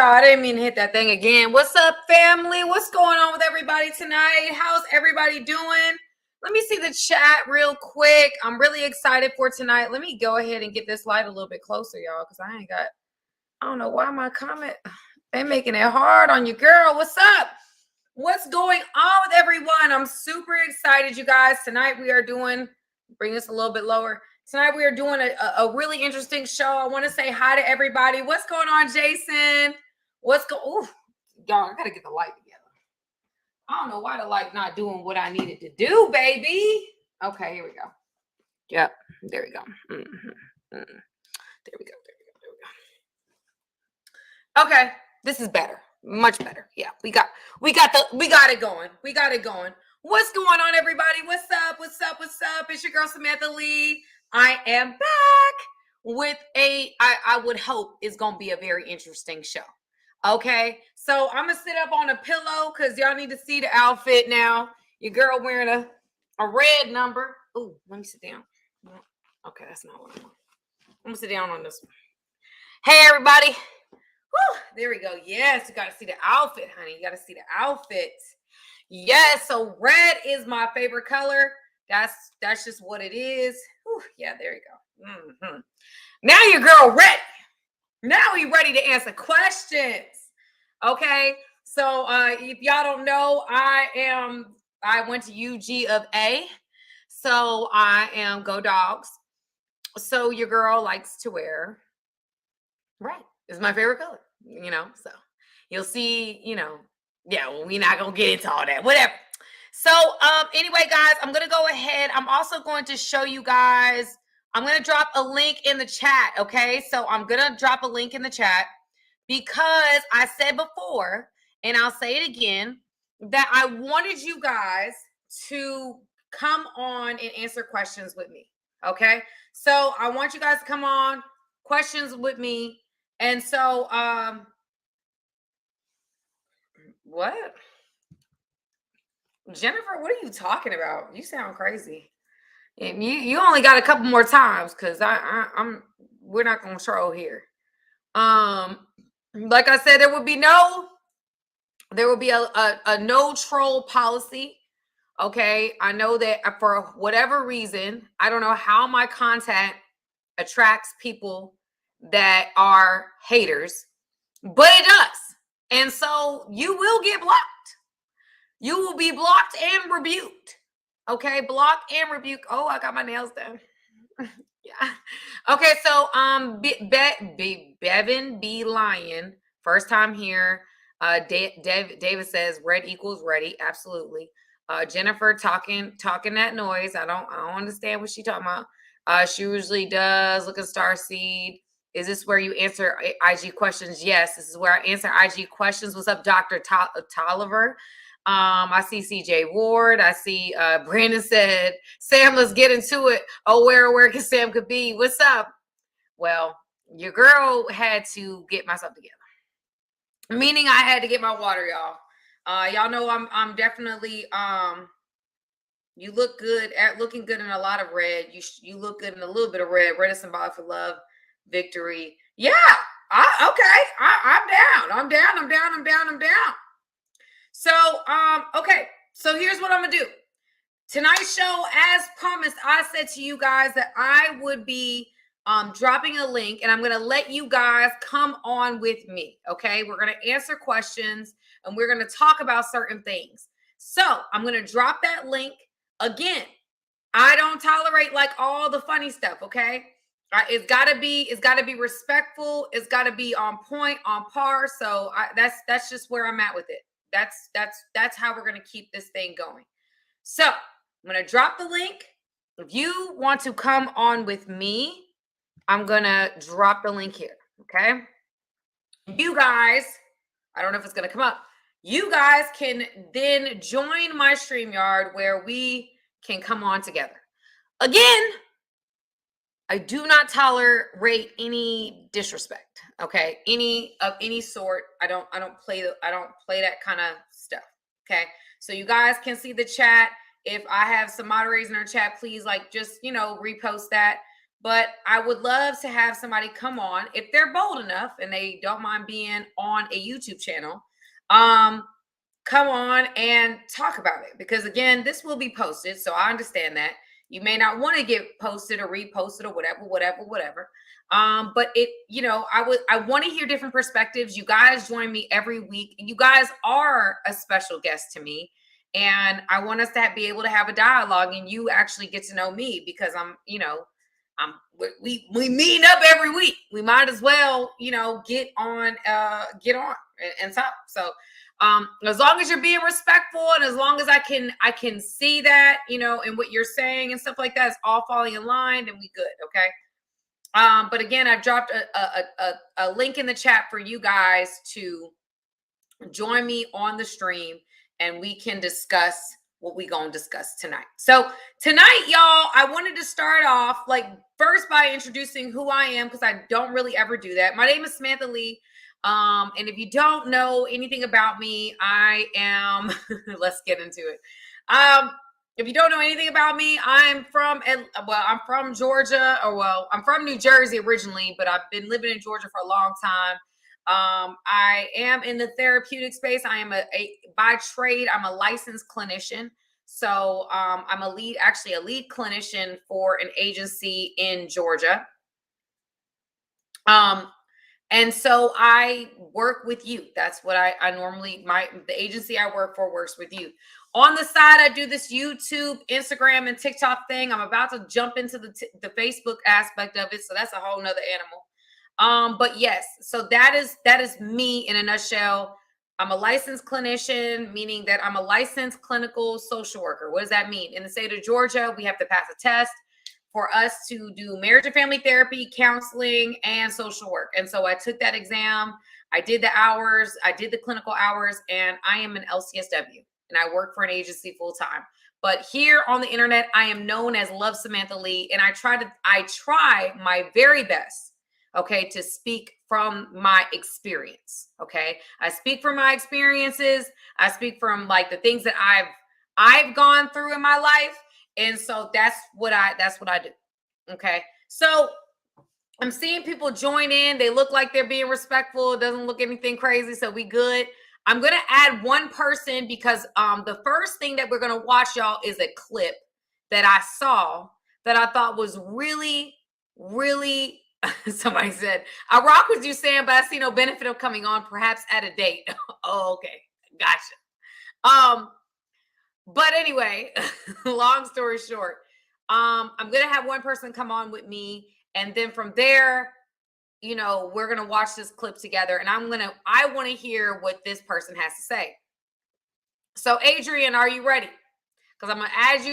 I didn't mean to hit that thing again. What's up, family? What's going on with everybody tonight? How's everybody doing? Let me see the chat real quick. I'm really excited for tonight. Let me go ahead and get this light a little bit closer, y'all, because I don't know why my comment, they making it hard on you, girl. What's up? What's going on with everyone? I'm super excited, you guys. Tonight we are doing, bring this a little bit lower. Tonight we are doing a really interesting show. I want to say hi to everybody. What's going on, Jason? Y'all, I got to get the light together. I don't know why the light not doing what I needed to do, baby. Okay, here we go. Yep, there we go. There we go. Okay, this is better. Much better. Yeah, we got it going. We got it going. What's going on, everybody? What's up? It's your girl Samantha Lee. I am back with I would hope it's gonna be a very interesting show. Okay, so I'm gonna sit up on a pillow because y'all need to see the outfit now. Your girl wearing a red number. Oh, let me sit down. Okay, that's not what I want. I'm gonna sit down on this one. Hey, everybody. Whew, there we go. Yes, you got to see the outfit, honey. You got to see the outfit. Yes, so red is my favorite color. That's just what it is. Whew, yeah, there you go. Mm-hmm. Now your girl ready. Now we ready to answer questions. Okay, so if y'all don't know, I went to UG of A, so I am Go Dogs. So your girl likes to wear red. Is my favorite color, so you'll see, yeah, well, we're not gonna get into all that, whatever. So anyway, guys, I'm gonna go ahead. I'm also going to show you guys, I'm gonna drop a link in the chat. Okay, so I'm gonna drop a link in the chat because I said before, and I'll say it again, that I wanted you guys to come on and answer questions with me. Okay, so I want you guys to come on, questions with me. And so, what? Jennifer, what are you talking about? You sound crazy. And you only got a couple more times because we're not gonna troll here. Like I said, there will be a no troll policy. Okay, I know that for whatever reason, I don't know how my content attracts people that are haters, but it does. And so you will get blocked. You will be blocked and rebuked. Okay, blocked and rebuked. Oh, I got my nails done. Yeah. Okay, so Bevan B. Lion, first time here. David says red equals ready. Absolutely. Jennifer talking that noise. I don't understand what she talking about. She usually does. Look at Starseed. Is this where you answer IG questions? Yes, this is where I answer IG questions. What's up, Dr. Tolliver? I see CJ Ward. I see Brandon said, Sam, let's get into it. Oh, where can Sam could be? What's up? Well, your girl had to get myself together. Meaning I had to get my water, y'all. Y'all know I'm definitely you look good at looking good in a lot of red. You look good in a little bit of red. Red is symbolic for love, victory. Yeah. I'm down. So, okay. So here's what I'm gonna do. Tonight's show, as promised, I said to you guys that I would be dropping a link, and I'm gonna let you guys come on with me. Okay, we're gonna answer questions and we're gonna talk about certain things. So I'm gonna drop that link again. I don't tolerate like all the funny stuff. Okay. It's gotta be respectful. It's gotta be on point, on par. So that's just where I'm at with it. That's how we're gonna keep this thing going. So I'm gonna drop the link. If you want to come on with me, I'm gonna drop the link here. Okay. You guys, I don't know if it's gonna come up. You guys can then join my StreamYard where we can come on together. Again, I do not tolerate any disrespect. Okay, any sort. I don't play that kind of stuff. Okay, so you guys can see the chat. If I have some moderators in our chat, please just repost that. but I would love to have somebody come on if they're bold enough and they don't mind being on a YouTube channel. Come on and talk about it, because again, this will be posted, so I understand that you may not want to get posted or reposted or whatever. But it, I want to hear different perspectives. You guys join me every week. You guys are a special guest to me, and I want us to be able to have a dialogue, and you actually get to know me, because we meet up every week. We might as well, get on and talk. So as long as you're being respectful, and as long as I can see that, and what you're saying and stuff like that is all falling in line, then we good. Okay. But again, I've dropped a link in the chat for you guys to join me on the stream, and we can discuss what we gonna discuss tonight. So tonight, y'all, I wanted to start off first by introducing who I am, because I don't really ever do that. My name is Samantha Lee. And if you don't know anything about me, I am let's get into it. If you don't know anything about me, I'm from Georgia, I'm from New Jersey originally, but I've been living in Georgia for a long time. I am in the therapeutic space. I am by trade, I'm a licensed clinician. So I'm a lead clinician for an agency in Georgia. And so I work with you. That's what I normally, the agency I work for works with you. On the side, I do this YouTube, Instagram, and TikTok thing. I'm about to jump into the Facebook aspect of it. So that's a whole nother animal. But yes, so that is me in a nutshell. I'm a licensed clinician, meaning that I'm a licensed clinical social worker. What does that mean? In the state of Georgia, we have to pass a test for us to do marriage and family therapy, counseling, and social work. And so I took that exam. I did the hours. I did the clinical hours, and I am an LCSW, and I work for an agency full time. But here on the internet, I am known as Love Samantha Lee, and I try my very best, okay, to speak from my experience. Okay, I speak from my experiences. I speak from the things that I've gone through in my life. And so that's what I do. Okay. So I'm seeing people join in. They look like they're being respectful. It doesn't look anything crazy. So we good. I'm going to add one person, because the first thing that we're going to watch, y'all, is a clip that I saw that I thought was really, really, somebody said, I rock with you, Sam, but I see no benefit of coming on, perhaps at a date. Oh, okay. Gotcha. But anyway, long story short, I'm going to have one person come on with me. And then from there, we're going to watch this clip together. And I want to hear what this person has to say. So Adrian, are you ready? Because I'm going to add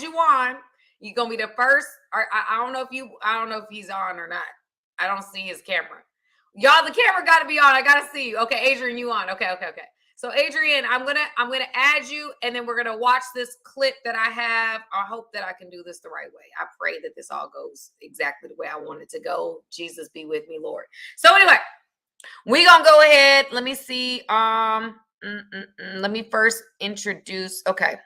you on. You're going to be the first. I don't know if he's on or not. I don't see his camera. Y'all, the camera got to be on. I got to see you. Okay, Adrian, you on. Okay. So Adrian, I'm gonna add you, and then we're gonna watch this clip that I have. I hope that I can do this the right way. I pray that this all goes exactly the way I want it to go. Jesus be with me, Lord. So anyway, we're gonna go ahead. Let me see. Let me first introduce. Okay,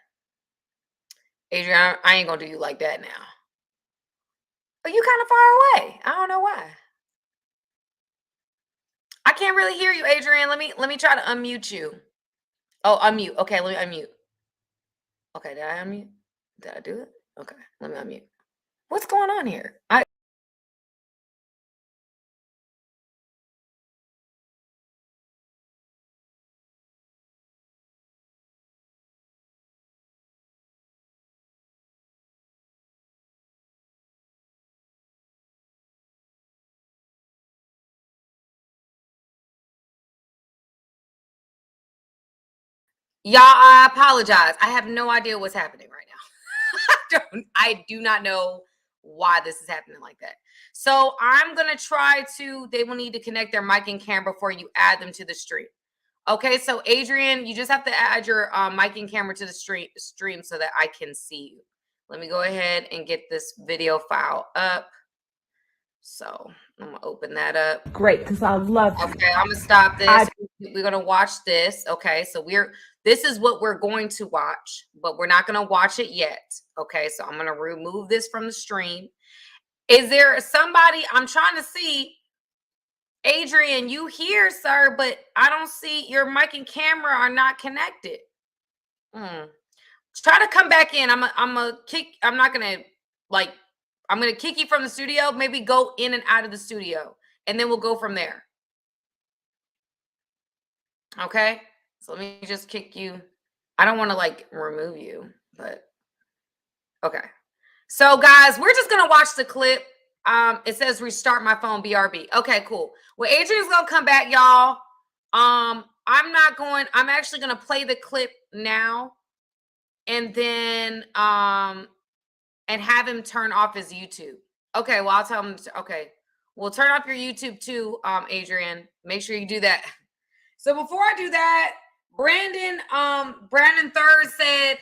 Adrian, I ain't gonna do you like that now. But you kind of far away. I don't know why. I can't really hear you, Adrian. Let me try to unmute you. Oh, unmute. Okay, let me unmute. Okay, did I unmute? Did I do it? Okay, let me unmute. What's going on here? Y'all, I apologize. I have no idea what's happening right now. I do not know why this is happening like that. So I'm going to try they will need to connect their mic and camera before you add them to the stream. Okay, so Adrian, you just have to add your mic and camera to the stream so that I can see you. Let me go ahead and get this video file up. So I'm gonna open that up. Great, because I love it. Okay, I'm gonna stop this. We're gonna watch this. Okay, so this is what we're going to watch, but we're not gonna watch it yet. Okay, so I'm gonna remove this from the stream. Is there somebody? I'm trying to see. Adrian, you here, sir, but I don't see your mic and camera are not connected. Try to come back in. I'm a kick. I'm not gonna like. I'm gonna kick you from the studio. Maybe go in and out of the studio, and then we'll go from there. Okay. So let me just kick you. I don't want to like remove you, but okay. So guys, we're just gonna watch the clip. It says restart my phone, BRB. Okay, cool. Well, Adrian's gonna come back, y'all. I'm actually gonna play the clip now, and then and have him turn off his YouTube. Okay, well, I'll tell him. Okay, we'll turn off your YouTube too, Adrian. Make sure you do that. So before I do that, Brandon Third said,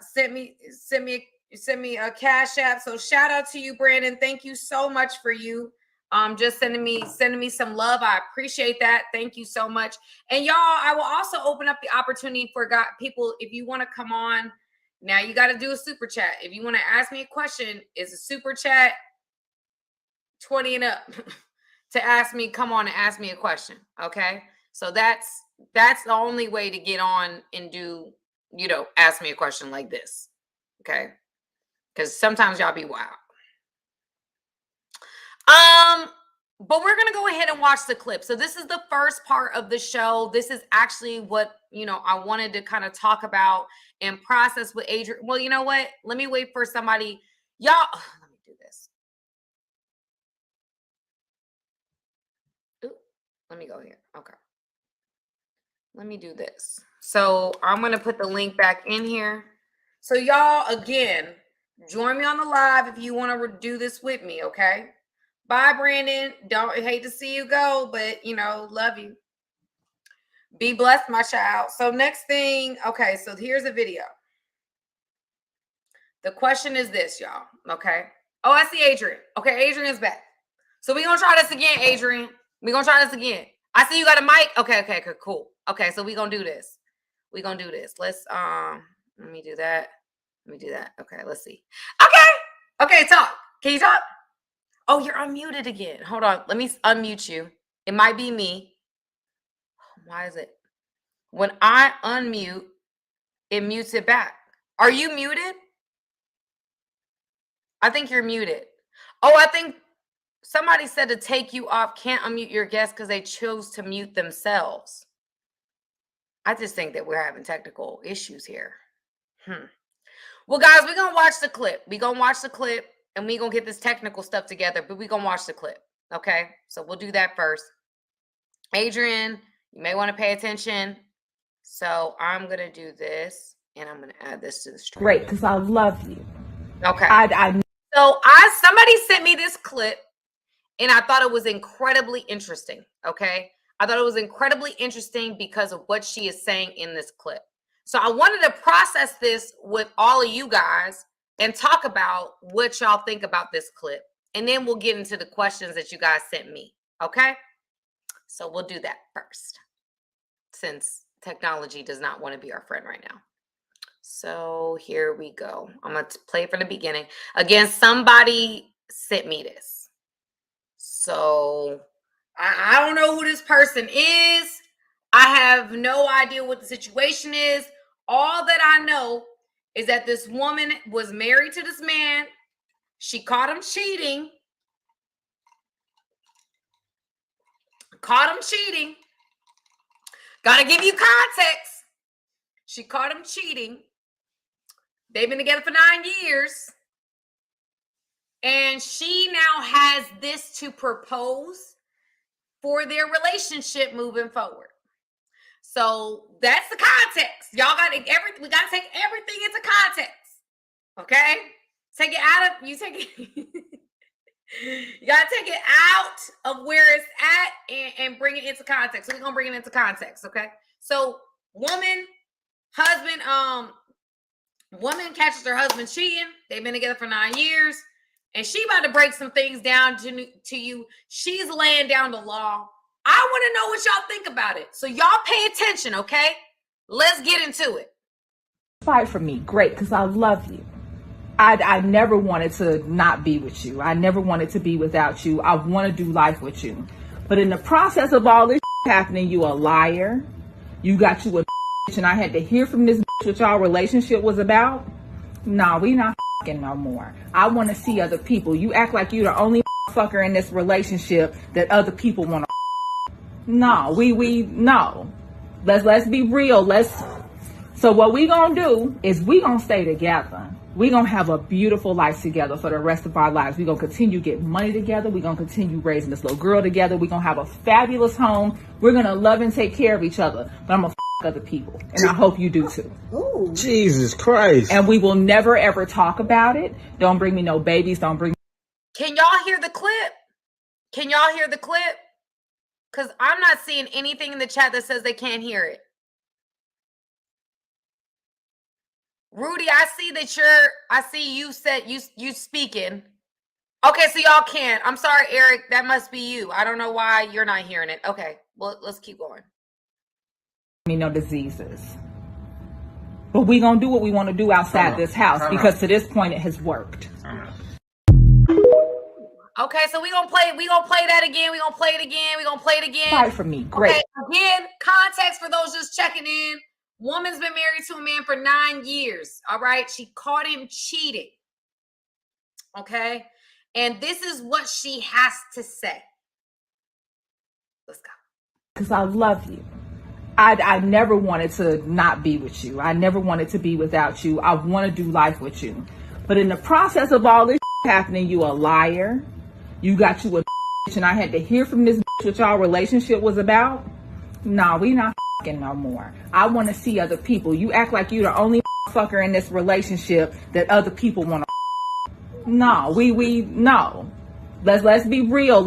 sent me a Cash App. So shout out to you, Brandon. Thank you so much for you just sending me some love. I appreciate that. Thank you so much. And y'all, I will also open up the opportunity for people, if you want to come on. Now you got to do a super chat. If you want to ask me a question, it's a super chat 20 and up to come on and ask me a question. Okay. So that's the only way to get on and do, ask me a question like this. Okay. Because sometimes y'all be wild. But we're gonna go ahead and watch the clip. So this is the first part of the show. This is actually what I wanted to kind of talk about and process with Adrian. Well, you know what? Let me wait for somebody. Y'all, let me do this. Ooh, let me go here. Okay. Let me do this. So I'm gonna put the link back in here. So y'all, again, join me on the live if you want to do this with me, okay? Bye, Brandon. Hate to see you go, but love you. Be blessed, my child. So next thing, okay, so here's a video. The question is this, y'all, okay? Oh, I see Adrian. Okay, Adrian's back. So we're going to try this again, Adrian. We're going to try this again. I see you got a mic. Okay, cool. Okay, so we're going to do this. We're going to do this. Let's, let me do that. Okay, let's see. Okay, talk. Can you talk? Oh, you're unmuted again. Hold on. Let me unmute you. It might be me. Why is it? When I unmute, it mutes it back. Are you muted? I think you're muted. Oh, I think somebody said to take you off. Can't unmute your guests because they chose to mute themselves. I just think that we're having technical issues here. Well, guys, we're going to watch the clip. We're going to watch the clip. And we're going to get this technical stuff together, but we're going to watch the clip. Okay. So we'll do that first. Adrian, you may want to pay attention. So I'm going to do this and I'm going to add this to the stream. Great. Cause I love you. Okay. So somebody sent me this clip and I thought it was incredibly interesting. Okay. I thought it was incredibly interesting because of what she is saying in this clip. So I wanted to process this with all of you guys and talk about what y'all think about this clip. And then we'll get into the questions that you guys sent me, okay? So we'll do that first, since technology does not want to be our friend right now. So here we go. I'm going to play from the beginning. Again, somebody sent me this. So I don't know who this person is. I have no idea what the situation is. All that I know is that this woman was married to this man. She caught him cheating. Gotta give you context. She caught him cheating. They've been together for 9 years. And she now has this to propose for their relationship moving forward. So that's the context. Y'all got we got to take everything into context. Okay? Take it out of, you got to take it out of where it's at and bring it into context. So we're going to bring it into context. Okay? So woman catches her husband cheating. They've been together for 9 years. And she about to break some things down to you. She's laying down the law. I want to know what y'all think about it. So y'all pay attention, okay? Let's get into it. Fight for me. Great, because I love you. I never wanted to not be with you. I never wanted to be without you. I want to do life with you. But in the process of all this happening, you a liar. You got you a and I had to hear from this what y'all relationship was about. No, we not no more. I want to see other people. You act like you the only fucker in this relationship that other people want to. No, we no. Let's be real. So what we gonna do is we gonna stay together. We gonna have a beautiful life together for the rest of our lives. We gonna continue get money together. We gonna continue raising this little girl together. We gonna have a fabulous home. We're gonna love and take care of each other. But I'm gonna other people, and I hope you do too. Ooh. Jesus Christ. And we will never ever talk about it. Don't bring me no babies. Don't bring. Can y'all hear the clip? Can y'all hear the clip? Because I'm not seeing anything in the chat that says they can't hear it. Rudy, I see you said you speaking. Okay, so y'all can't. I'm sorry, Eric. That must be you. I don't know why you're not hearing it. Okay, well, let's keep going. Me no diseases. But we gonna do what we want to do outside this house because to this point it has worked. Okay, so we gonna play that again. We gonna play it again. Fight for me. Great. Okay, again, context for those just checking in. Woman's been married to a man for 9 years. All right. She caught him cheating. Okay. And this is what she has to say. Let's go. Because I love you. I never wanted to not be with you. I never wanted to be without you. I want to do life with you. But in the process of all this happening, you a liar. You got you a and I had to hear from this what y'all relationship was about. No, we not no more. I want to see other people. You act like you the only fucker in this relationship that other people want to. No, we no. Let's be real.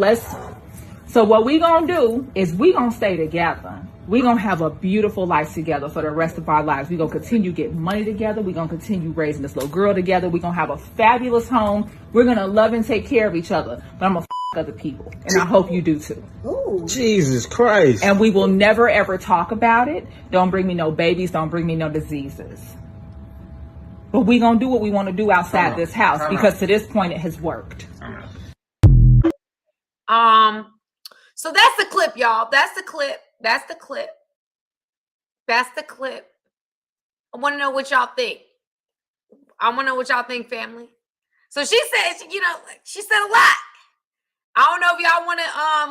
So what we gonna do is we gonna stay together. We gonna have a beautiful life together for the rest of our lives. We gonna continue get money together. We gonna continue raising this little girl together. We gonna have a fabulous home. We're gonna love and take care of each other. But I'm gonna other people, and I hope you do too. Ooh. Jesus Christ. And we will never ever talk about it. Don't bring me no babies. Don't bring me no diseases. But we gonna do what we want to do outside this house because to this point it has worked. So that's the clip, y'all. That's the clip. I want to know what y'all think. Family. So she said, she said a lot. I don't know if y'all want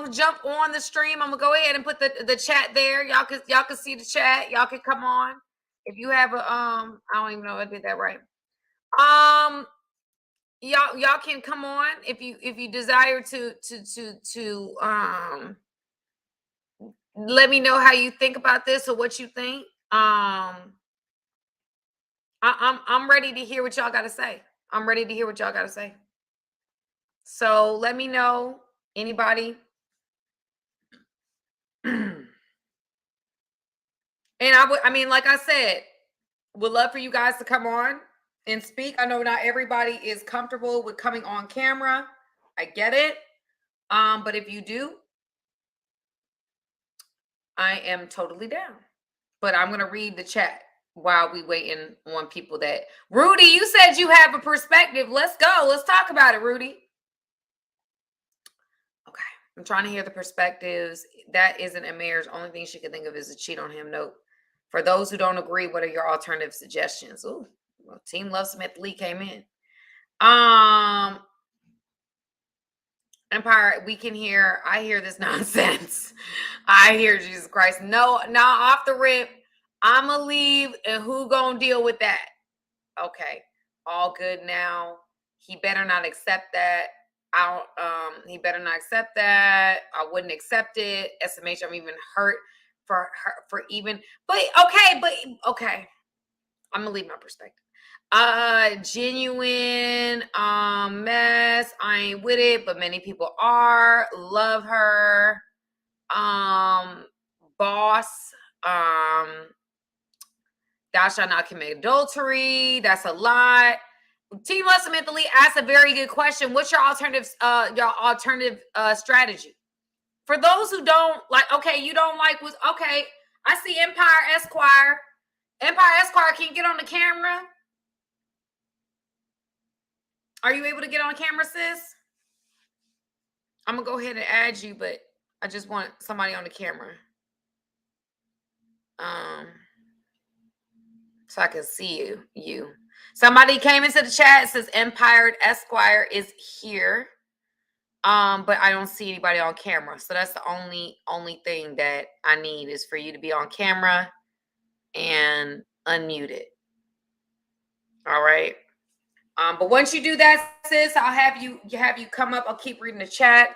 to jump on the stream. I'm gonna go ahead and put the chat there. Y'all can see the chat. Y'all can come on. If you have a I don't even know if I did that right. Y'all can come on if you desire to let me know how you think about this or what you think. I'm ready to hear what y'all got to say. So let me know, anybody. And like I said, would love for you guys to come on and speak. I know not everybody is comfortable with coming on camera. I get it. But if you do, I am totally down. But I'm going to read the chat while we waiting on people that... Rudy, you said you have a perspective. Let's go. Let's talk about it, Rudy. Okay. I'm trying to hear the perspectives. That isn't a marriage. Only thing she could think of is to cheat on him. Nope. For those who don't agree, what are your alternative suggestions? Ooh, well, Team Love Samantha Lee came in. Empire, I hear this nonsense. I hear Jesus Christ. No, now off the rip, I'ma leave, and who gonna deal with that? Okay, all good now. He better not accept that. He better not accept that. I wouldn't accept it. SMH, I'm even hurt for even, but okay. I'm gonna leave my perspective. Genuine mess. I ain't with it, but many people are. Love her. Boss. Thou shalt not commit adultery. That's a lot. Team Love Samantha Lee asked a very good question. What's your alternative strategy? For those who don't like, okay, you don't like was okay. I see Empire Esquire. Empire Esquire, can you get on the camera? Are you able to get on camera, sis? I'm gonna go ahead and add you, but I just want somebody on the camera. So I can see you. Somebody came into the chat. It says Empired Esquire is here. But I don't see anybody on camera. So that's the only thing that I need is for you to be on camera and unmuted. All right. But once you do that, sis, I'll have you come up. I'll keep reading the chat.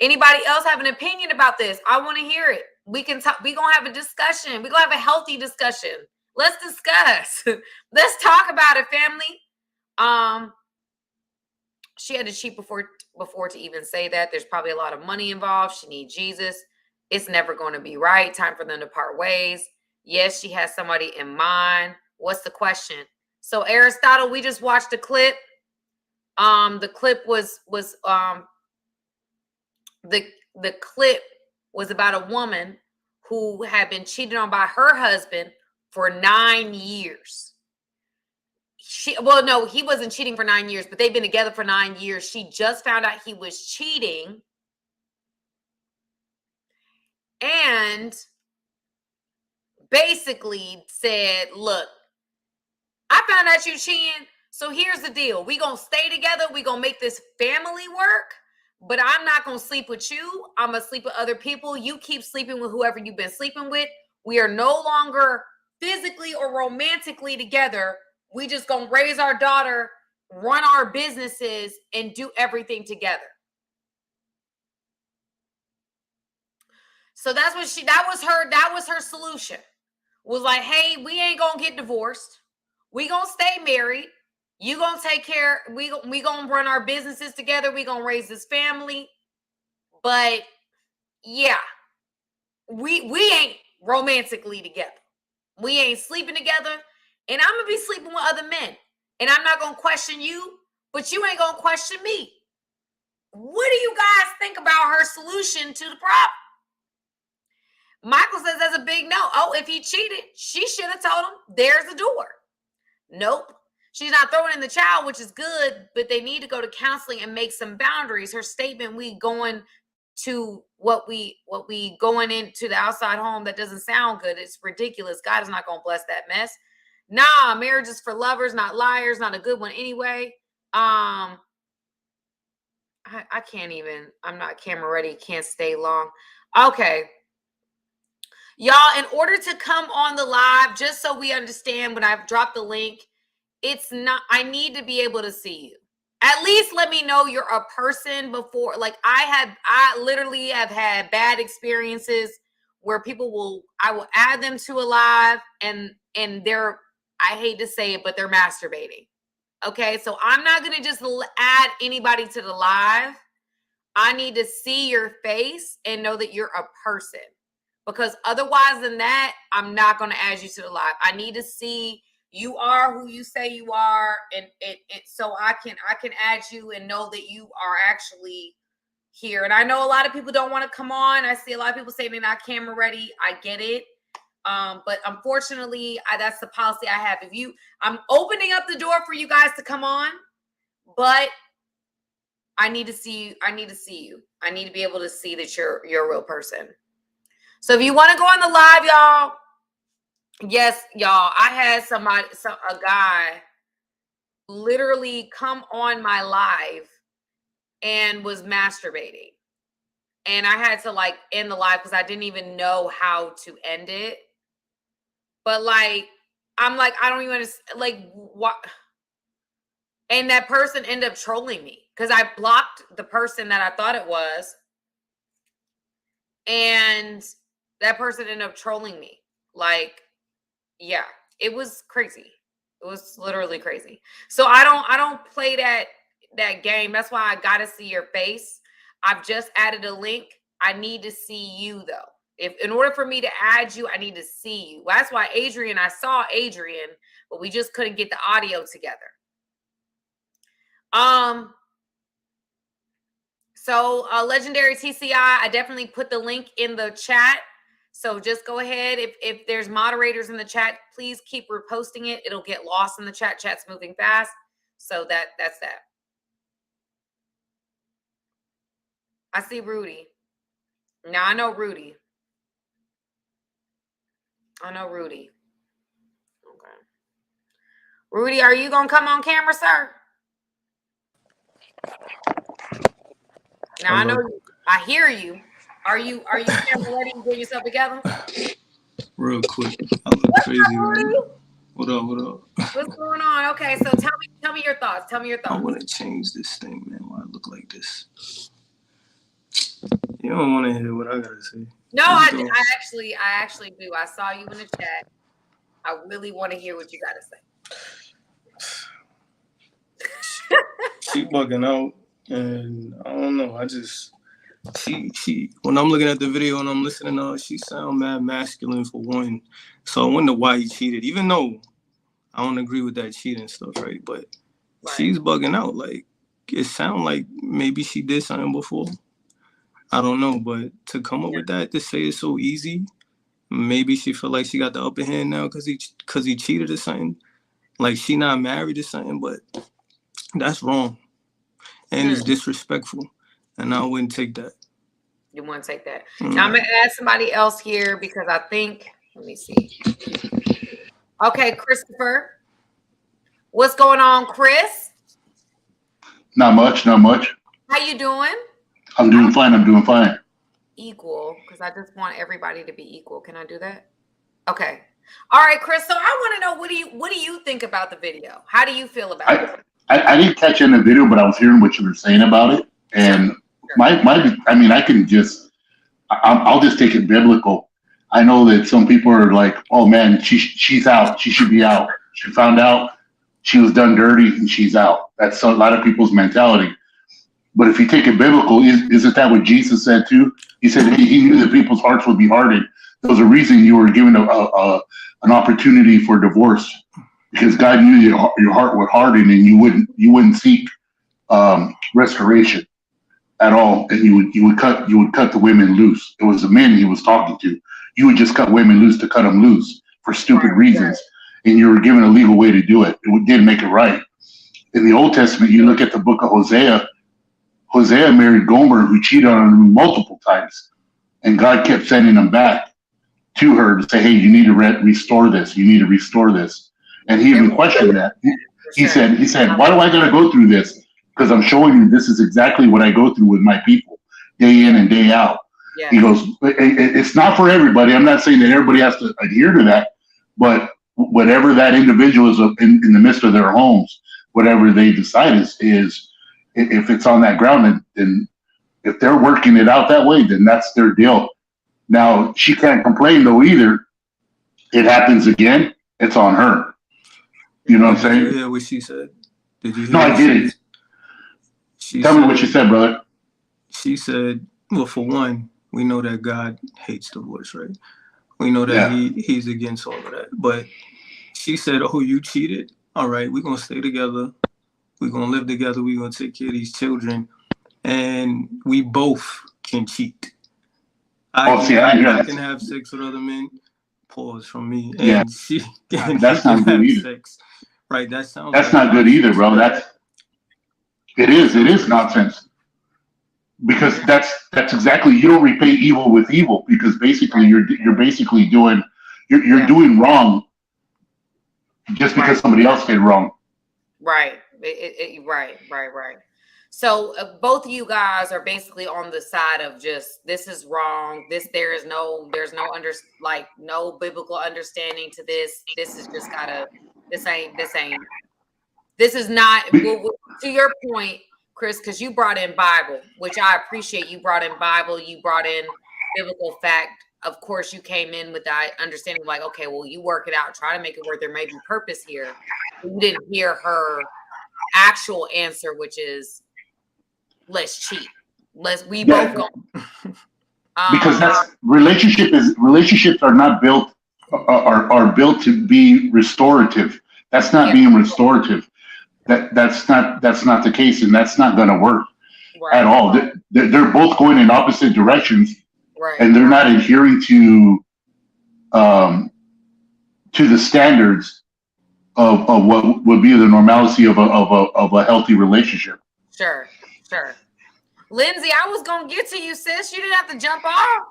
Anybody else have an opinion about this? I want to hear it. We can talk. We're gonna have a discussion. We're gonna have a healthy discussion. Let's discuss. Let's talk about it, family. She had to cheat before to even say that. There's probably a lot of money involved. She needs Jesus. It's never going to be right. Time for them to part ways. Yes, she has somebody in mind. What's the question? So Aristotle, we just watched a clip. The clip was the clip was about a woman who had been cheated on by her husband for 9 years. He wasn't cheating for 9 years, but they've been together for 9 years. She just found out he was cheating. And basically said, look, I found out you cheating. So here's the deal. We're going to stay together. We're going to make this family work. But I'm not going to sleep with you. I'm going to sleep with other people. You keep sleeping with whoever you've been sleeping with. We are no longer physically or romantically together. We just going to raise our daughter, run our businesses, and do everything together. So that was her solution. Was like, hey, we ain't going to get divorced. We going to stay married. You going to take care. We going to run our businesses together. We going to raise this family. But yeah, we ain't romantically together. We ain't sleeping together. And I'm going to be sleeping with other men. And I'm not going to question you, but you ain't going to question me. What do you guys think about her solution to the problem? Michael says that's a big no. Oh, if he cheated, she should have told him, there's the door. Nope. She's not throwing in the child, which is good, but they need to go to counseling and make some boundaries. Her statement, we going to what we going into the outside home, that doesn't sound good. It's ridiculous. God is not going to bless that mess. Nah, marriage is for lovers, not liars. Not a good one anyway. I can't even. I'm not camera ready. Can't stay long. Okay. Y'all, in order to come on the live, just so we understand, when I've dropped the link, it's not, I need to be able to see you. At least let me know you're a person before. Like I literally have had bad experiences where I will add them to a live and they're, I hate to say it, but they're masturbating. Okay. So I'm not going to just add anybody to the live. I need to see your face and know that you're a person, because otherwise than that, I'm not going to add you to the live. I need to see you are who you say you are, and so I can add you and know that you are actually here. And I know a lot of people don't want to come on. I see a lot of people saying they're not camera ready. I get it. But unfortunately, that's the policy I have. I'm opening up the door for you guys to come on, but I need to see you. I need to see you. I need to be able to see that you're a real person. So if you want to go on the live, y'all. Yes, y'all. I had a guy literally come on my live and was masturbating. And I had to end the live because I didn't even know how to end it. But I'm I don't even understand, what? And that person ended up trolling me because I blocked the person that I thought it was. And that person ended up trolling me. Yeah, it was crazy. It was literally crazy. So I don't play that game. That's why I got to see your face. I've just added a link. I need to see you though. If in order for me to add you, I need to see you. That's why I saw Adrian, but we just couldn't get the audio together. So Legendary TCI, I definitely put the link in the chat. So just go ahead. If there's moderators in the chat, please keep reposting it. It'll get lost in the chat. Chat's moving fast. So that's that. I see Rudy. Now I know Rudy. Okay. Rudy, are you gonna come on camera, sir? Now I know I hear you. Are you camera ready to get yourself together? Real quick. I look crazy right now. What up? What's going on? Okay, so tell me your thoughts. I want to change this thing, man. Why I look like this? You don't want to hear what I gotta say. No, I actually do. I saw you in the chat. I really want to hear what you gotta say. She bugging out, and I don't know. She when I'm looking at the video and I'm listening to her, she sound mad masculine for one. So I wonder why he cheated, even though I don't agree with that cheating stuff, right? But she's bugging out. Like, it sound like maybe she did something before. I don't know, but to come up with that, to say it's so easy, maybe she feel like she got the upper hand now because he cheated or something. Like, she not married or something, but that's wrong. And it's disrespectful. And I wouldn't take that. You want to take that? Now I'm going to add somebody else here because I think, let me see. Okay, Christopher. What's going on, Chris? Not much. How you doing? I'm doing fine. Equal, because I just want everybody to be equal. Can I do that? Okay. All right, Chris. So I want to know, what do you think about the video? How do you feel about it? I didn't catch in the video, but I was hearing what you were saying about it. And I'll just take it biblical. I know that some people are like, oh man, she's out. She should be out. She found out she was done dirty and she's out. That's a lot of people's mentality. But if you take it biblical, isn't that what Jesus said too? He said he knew that people's hearts would be hardened. There was a reason you were given an opportunity for divorce, because God knew your heart would harden and you wouldn't seek restoration at all, and you would cut the women loose. It was the men he was talking to. You would just cut women loose to cut them loose for stupid reasons, and you were given a legal way to do it. It didn't make it right. In the Old Testament, you look at the book of Hosea. Hosea married Gomer, who cheated on him multiple times, and God kept sending him back to her to say, hey, you need to restore this. You need to restore this. And he even questioned that. He said, why do I got to go through this? Because I'm showing you this is exactly what I go through with my people day in and day out. Yeah. He goes, it's not for everybody. I'm not saying that everybody has to adhere to that, but whatever that individual is in the midst of their homes, whatever they decide is if it's on that ground, then if they're working it out that way, then that's their deal. Now, she can't complain though either. It happens again, it's on her. You know what I'm saying? Yeah, what she said. Did you hear? No, I didn't. Tell me what she said, brother. She said, well, for one, we know that God hates divorce, right? We know that he's against all of that. But she said, oh, you cheated? All right, we're going to stay together. We're going to live together. We're going to take care of these children. And we both can cheat. I can have sex with other men. Pause from me. And that's not good either. Sex. Right, that's not good either, bro. It is nonsense. Because that's exactly, you don't repay evil with evil, because basically you're basically doing doing wrong just because somebody else did wrong. Right. Right. So both of you guys are basically on the side of just, this is wrong. There's no biblical understanding to this. This is just this is not, to your point, Chris, because you brought in Bible, which I appreciate. You brought in Bible, you brought in biblical fact. Of course, you came in with that understanding, like, okay, well, you work it out, try to make it work. There may be purpose here. You didn't hear her actual answer, which is, let's cheat. Both go. Because relationships are not built are built to be restorative. That's not being restorative. That's not the case, and that's not going to work at all. They're both going in opposite directions, and they're not adhering to the standards of what would be the normalcy of a healthy relationship. Sure. Lindsay, I was gonna get to you, sis. You didn't have to jump off.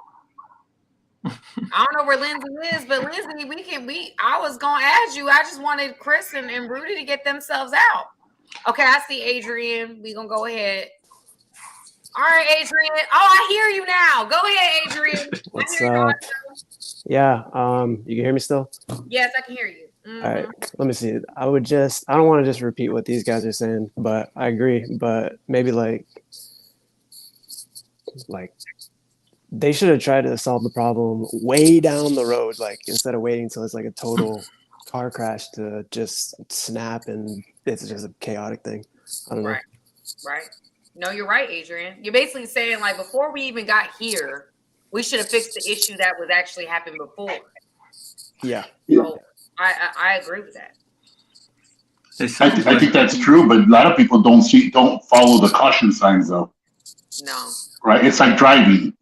I don't know where Lindsay is, but Lindsay, I was gonna add you. I just wanted Chris and Rudy to get themselves out. Okay, I see Adrian. We gonna go ahead. All right, Adrian. Oh, I hear you now. Go ahead, Adrian. What's up? Yeah, you can hear me still? Yes, I can hear you. Mm-hmm. All right, let me see. I don't want to just repeat what these guys are saying, but I agree. But maybe like they should have tried to solve the problem way down the road, like instead of waiting until it's like a total car crash to just snap and it's just a chaotic thing. I don't know. Right. No, you're right, Adrian. You're basically saying like before we even got here, we should have fixed the issue that was actually happening before. Yeah. So I agree with that. I think that's true, but a lot of people don't follow the caution signs though. No. Right? It's like driving.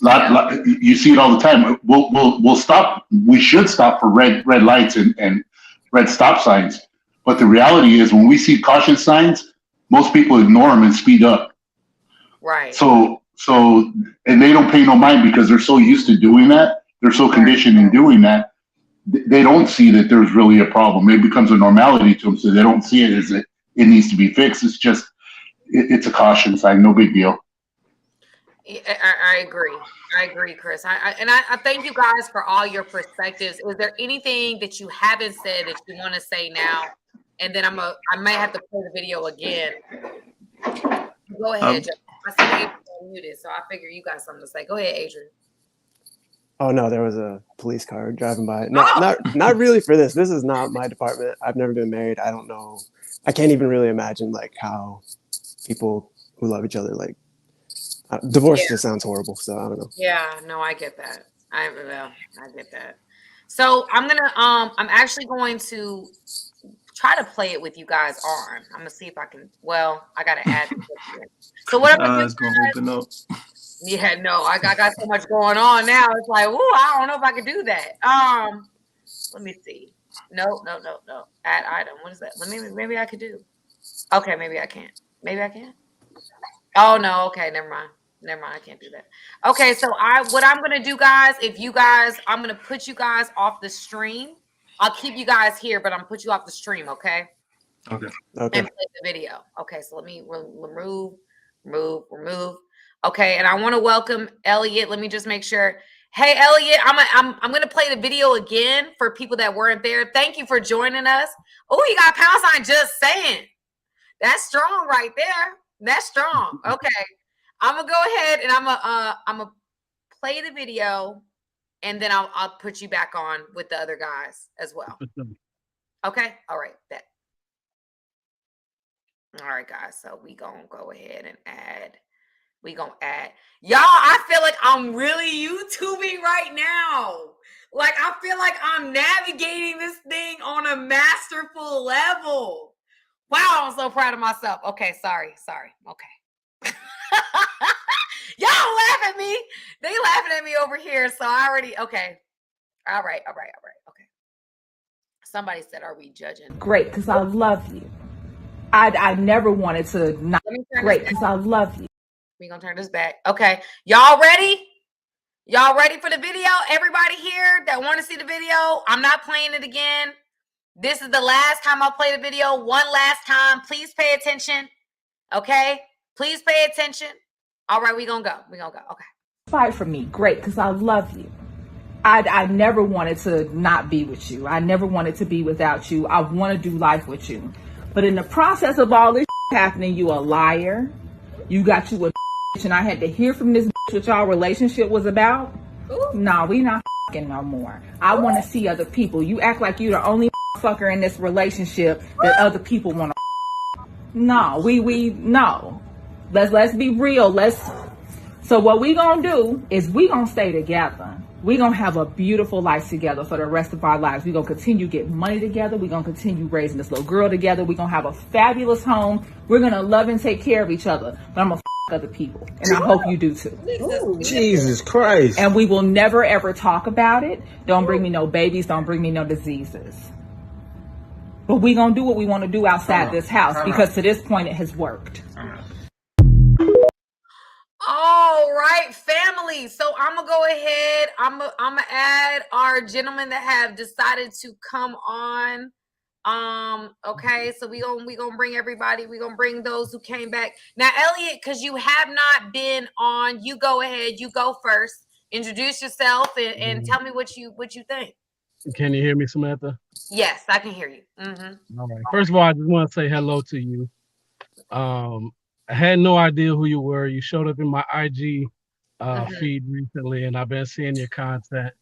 You see it all the time. We'll stop. We should stop for red lights and red stop signs. But the reality is, when we see caution signs, most people ignore them and speed up. Right. So and they don't pay no mind because they're so used to doing that. They're so conditioned in doing that. They don't see that there's really a problem. It becomes a normality to them, so they don't see it as it needs to be fixed. It's just it's a caution sign. No big deal. I agree, Chris. I thank you guys for all your perspectives. Is there anything that you haven't said that you want to say now? And then I might have to play the video again. Go ahead, Jeff. I see Adrian muted, so I figure you got something to say. Go ahead, Adrian. Oh no, there was a police car driving by. No, not really for this. This is not my department. I've never been married. I don't know. I can't even really imagine like how people who love each other like divorce just sounds horrible. So I don't know. Yeah, no, I get that. I get that. So I'm actually going to try to play it with you guys on. I'm gonna see if I can. Well, I gotta add. So what I'm gonna open up. Yeah, no, I got so much going on now. It's like, ooh, I don't know if I can do that. Let me see. No. Add item. What is that? Maybe I could do. Okay, maybe I can't. Maybe I can. Oh no. Okay, never mind. I can't do that. Okay, so what I'm gonna do, guys, I'm gonna put you guys off the stream. I'll keep you guys here, but I'm gonna put you off the stream, okay? Okay. And play the video. Okay, so let me remove. Okay, and I want to welcome Elliot. Let me just make sure. Hey, Elliot, I'm gonna play the video again for people that weren't there. Thank you for joining us. Oh, you got pound sign just saying. That's strong right there. That's strong. Okay. I'm gonna go ahead and I'm gonna play the video, and then I'll put you back on with the other guys as well. Okay. All right. Bet. All right, guys. So we gonna go ahead and add. Y'all. I feel like I'm really YouTubing right now. Like I feel like I'm navigating this thing on a masterful level. Wow, I'm so proud of myself. Okay, sorry. Okay. Y'all laugh at me. They laughing at me over here. So I already, okay. All right. Okay. Somebody said, are we judging? Great, because I love you. I never wanted to not. Great, because I love you. We're going to turn this back. Okay. Y'all ready? Y'all ready for the video? Everybody here that want to see the video, I'm not playing it again. This is the last time I'll play the video. One last time. Please pay attention. Okay? Please pay attention. All right, we're going to go. Okay. Fight for me. Great, because I love you. I never wanted to not be with you. I never wanted to be without you. I want to do life with you. But in the process of all this happening, you a liar. You got you a and I had to hear from this what y'all relationship was about. No, we not no more. I want to see other people. You act like you the only fucker in this relationship that other people want to. No, we no. Let's be real. So what we gonna do is we gonna stay together. We gonna have a beautiful life together for the rest of our lives. We gonna continue getting money together. We gonna continue raising this little girl together. We gonna have a fabulous home. We're gonna love and take care of each other. But I'm gonna other people, and I hope you do too. Ooh, Jesus Christ. And we will never ever talk about it. Don't bring me no babies. Don't bring me no diseases. But we gonna do what we want to do outside this house because to this point it has worked. All right, family. So I'm gonna go ahead. I'm gonna add our gentlemen that have decided to come on. Okay, so we gonna bring everybody. We gonna bring those who came back now, Elliot, because you have not been on. You go ahead. You go first. Introduce yourself and tell me what you think. Can you hear me, Samantha? Yes, I can hear you. Mm-hmm. All right. First of all, I just want to say hello to you. I had no idea who you were. You showed up in my IG feed recently, and I've been seeing your content.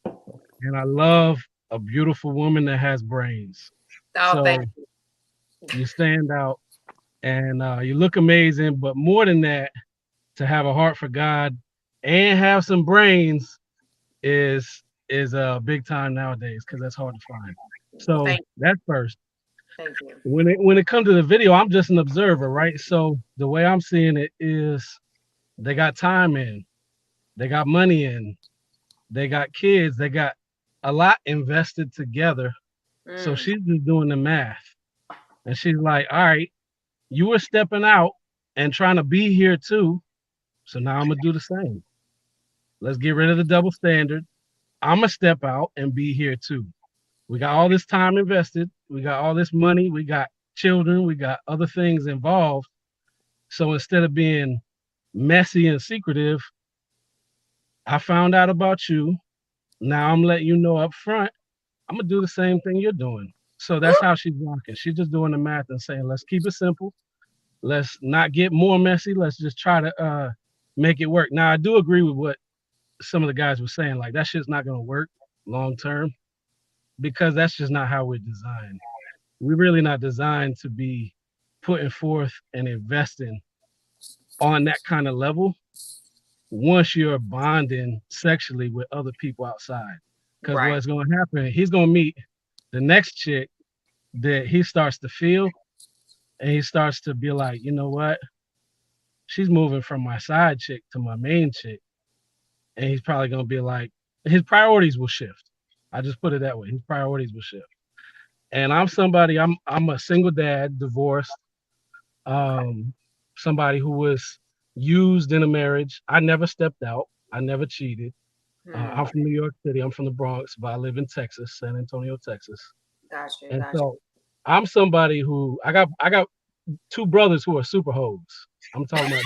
And I love a beautiful woman that has brains. Oh, so thank you. You stand out, and you look amazing. But more than that, to have a heart for God and have some brains is big time nowadays, because that's hard to find. So that's first. Thank you. When it comes to the video, I'm just an observer, right? So the way I'm seeing it is they got time in, they got money in, they got kids, they got a lot invested together. So she's just doing the math. And she's like, all right, you were stepping out and trying to be here too. So now I'm gonna do the same. Let's get rid of the double standard. I'm gonna step out and be here too. We got all this time invested. We got all this money. We got children. We got other things involved. So instead of being messy and secretive, I found out about you. Now I'm letting you know up front, I'm going to do the same thing you're doing. So that's how she's rocking. She's just doing the math and saying, let's keep it simple. Let's not get more messy. Let's just try to make it work. Now, I do agree with what some of the guys were saying. Like, that shit's not going to work long term, because that's just not how we're designed. We're really not designed to be putting forth and investing on that kind of level once you're bonding sexually with other people outside. Because what's going to happen, he's going to meet the next chick that he starts to feel, and he starts to be like, you know what? She's moving from my side chick to my main chick. And he's probably going to be like, his priorities will shift. I just put it that way. His priorities will shift. And I'm somebody, I'm a single dad, divorced, somebody who was used in a marriage. I never stepped out. I never cheated. I'm from New York City. I'm from the Bronx, but I live in Texas, San Antonio, Texas. Gotcha. And so I'm somebody who, I got two brothers who are super hoes. I'm talking about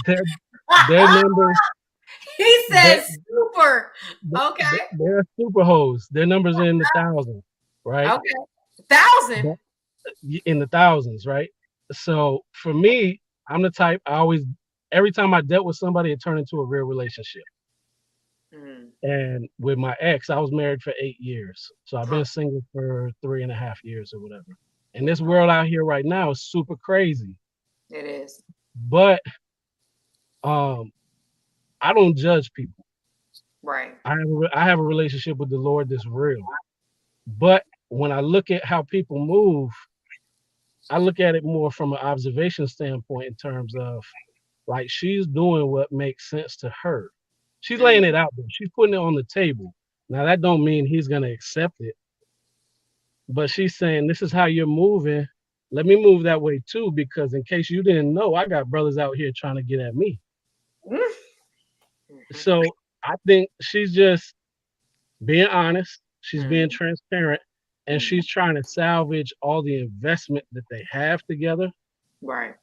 their numbers. He says super. Okay. They're super hoes. Their numbers are in the thousands, right? Okay. 1,000? In the thousands, right? So for me, I'm the type, every time I dealt with somebody, it turned into a real relationship. And with my ex, I was married for 8 years. So I've been single for 3.5 years or whatever. And this world out here right now is super crazy. It is. But I don't judge people. Right. I have a relationship with the Lord that's real. But when I look at how people move, I look at it more from an observation standpoint, in terms of, like, she's doing what makes sense to her. She's laying it out there. She's putting it on the table. Now, that don't mean he's going to accept it. But she's saying, this is how you're moving. Let me move that way too, because in case you didn't know, I got brothers out here trying to get at me. So I think she's just being honest. She's being transparent. And she's trying to salvage all the investment that they have together. Right.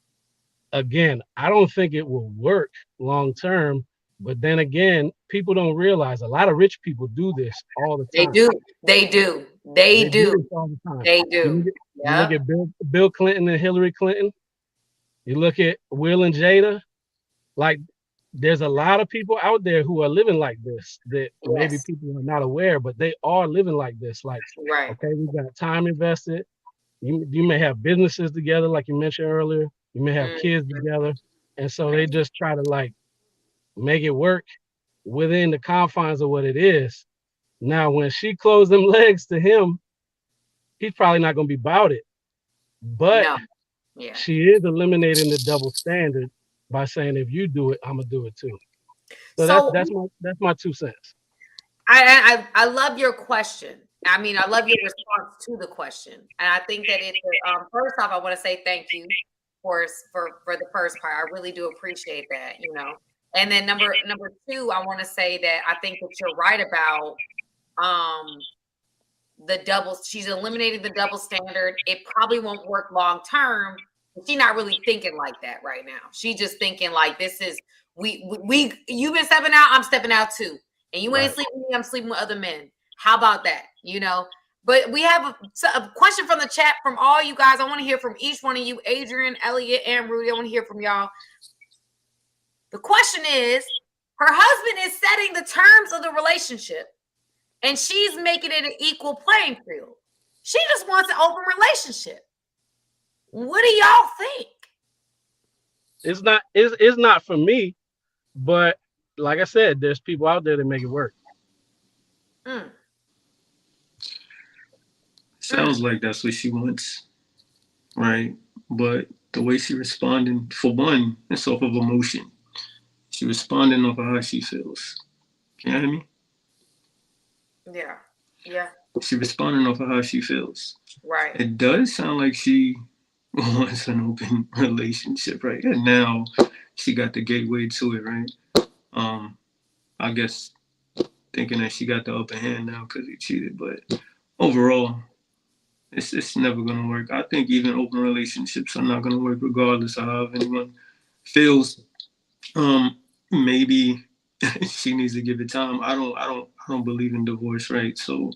Again, I don't think it will work long term. But then again, people don't realize a lot of rich people do this all the time. They do this all the time. They do. You look at Bill Clinton and Hillary Clinton. You look at Will and Jada. Like, there's a lot of people out there who are living like this that maybe people are not aware, but they are living like this. Like, okay, we got time invested. You may have businesses together, like you mentioned earlier. You may have kids together. And so they just try to, like, make it work within the confines of what it is. Now, when she closed them legs to him, he's probably not going to be about it. But she is eliminating the double standard by saying, if you do it, I'm gonna do it too. So that's my 2 cents. I love your question. I mean, I love your response to the question, and I think that it's first off, I want to say thank you for the first part. I really do appreciate that. You know, And then number two, I want to say that I think that you're right about the double. She's eliminated the double standard. It probably won't work long term. She's not really thinking like that right now. She's just thinking like, this is we you've been stepping out, I'm stepping out too. And you ain't sleeping with me, I'm sleeping with other men. How about that? You know, but we have a question from the chat from all you guys. I want to hear from each one of you, Adrian, Elliot, and Rudy. I want to hear from y'all. The question is, her husband is setting the terms of the relationship and she's making it an equal playing field. She just wants an open relationship. What do y'all think? It's not for me, but like I said, there's people out there that make it work. Sounds like that's what she wants, right? But the way she responding, for one, it's off of emotion. She responding off of how she feels. Can you hear me? Yeah. She responding off of how she feels. Right. It does sound like she wants an open relationship, right? And now she got the gateway to it, right? I guess thinking that she got the upper hand now because he cheated, but overall, it's never gonna work. I think even open relationships are not gonna work regardless of how anyone feels. Maybe she needs to give it time. I don't believe in divorce, right? So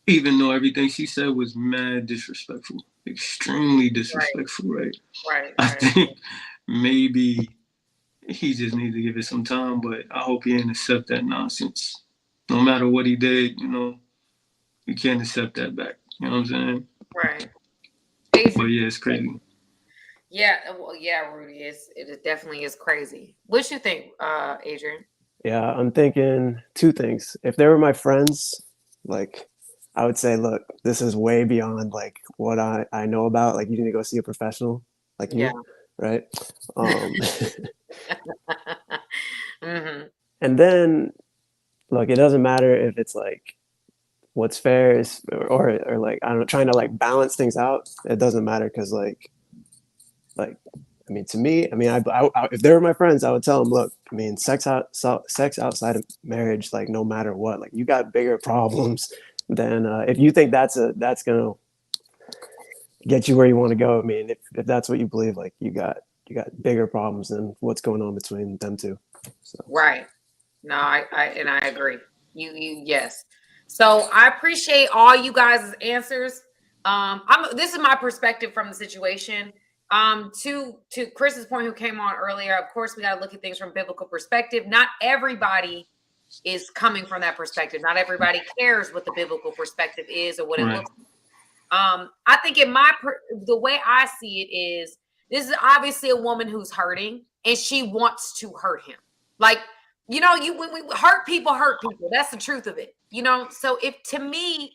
even though everything she said was mad disrespectful, extremely disrespectful, right? I think maybe he just needs to give it some time, but I hope he ain't accept that nonsense. No matter what he did, you know, you can't accept that back. You know what I'm saying? Right. But yeah, it's crazy. Yeah, well, yeah, Rudy, it definitely is crazy. What you think, Adrian? Yeah, I'm thinking two things. If they were my friends, like I would say, look, this is way beyond like what I know about. Like you need to go see a professional like you, right? And then look, it doesn't matter if it's like what's fair is or like I don't know, trying to like balance things out. It doesn't matter because like I mean, to me, I mean, I if they were my friends, I would tell them, look, I mean, sex outside of marriage, like no matter what, like you got bigger problems than if you think that's gonna get you where you want to go. I mean, if that's what you believe, like you got bigger problems than what's going on between them two. So. Right. No, I agree. Yes. So I appreciate all you guys' answers. This is my perspective from the situation. To Chris's point, who came on earlier, of course, we got to look at things from biblical perspective. Not everybody is coming from that perspective. Not everybody cares what the biblical perspective is or what it looks like. I think the way I see it is, this is obviously a woman who's hurting and she wants to hurt him. Like, you know, when we hurt people. That's the truth of it. You know, so if to me,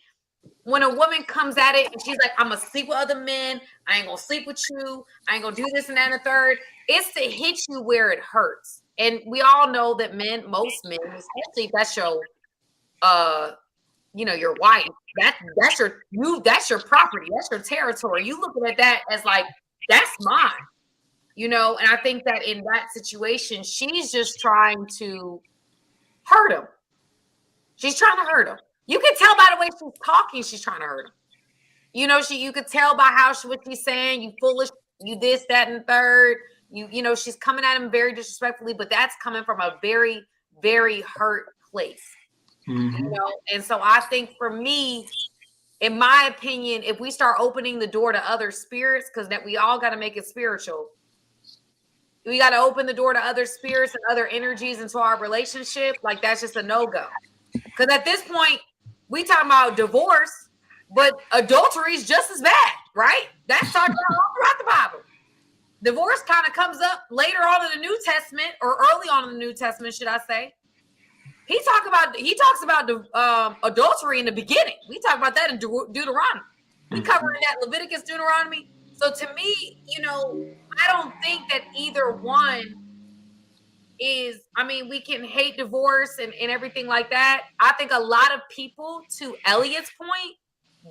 when a woman comes at it and she's like, I'm gonna sleep with other men, I ain't gonna sleep with you, I ain't gonna do this and that and the third, it's to hit you where it hurts. And we all know that most men, especially if that's your you know, your wife, that's your property, that's your territory. You looking at that as like, that's mine. You know, and I think that in that situation, she's just trying to hurt him. She's trying to hurt him. You can tell by the way she's talking, she's trying to hurt him. You know, you could tell by what she's saying, you foolish, you this, that, and third. You know, she's coming at him very disrespectfully, but that's coming from a very, very hurt place. You know, and so I think for me, in my opinion, if we start opening the door to other spirits, because that we all got to make it spiritual. We got to open the door to other spirits and other energies into our relationship. Like that's just a no-go. Because at this point, we talking about divorce, but adultery is just as bad, right? That's talked about all throughout the Bible. Divorce kind of comes up later on in the New Testament, or early on in the New Testament, should I say? He talks about adultery in the beginning. We talk about that in Deuteronomy. We cover that Leviticus, Deuteronomy. So to me, you know, I don't think that either one is, I mean, we can hate divorce and everything like that. I think a lot of people, to Elliot's point,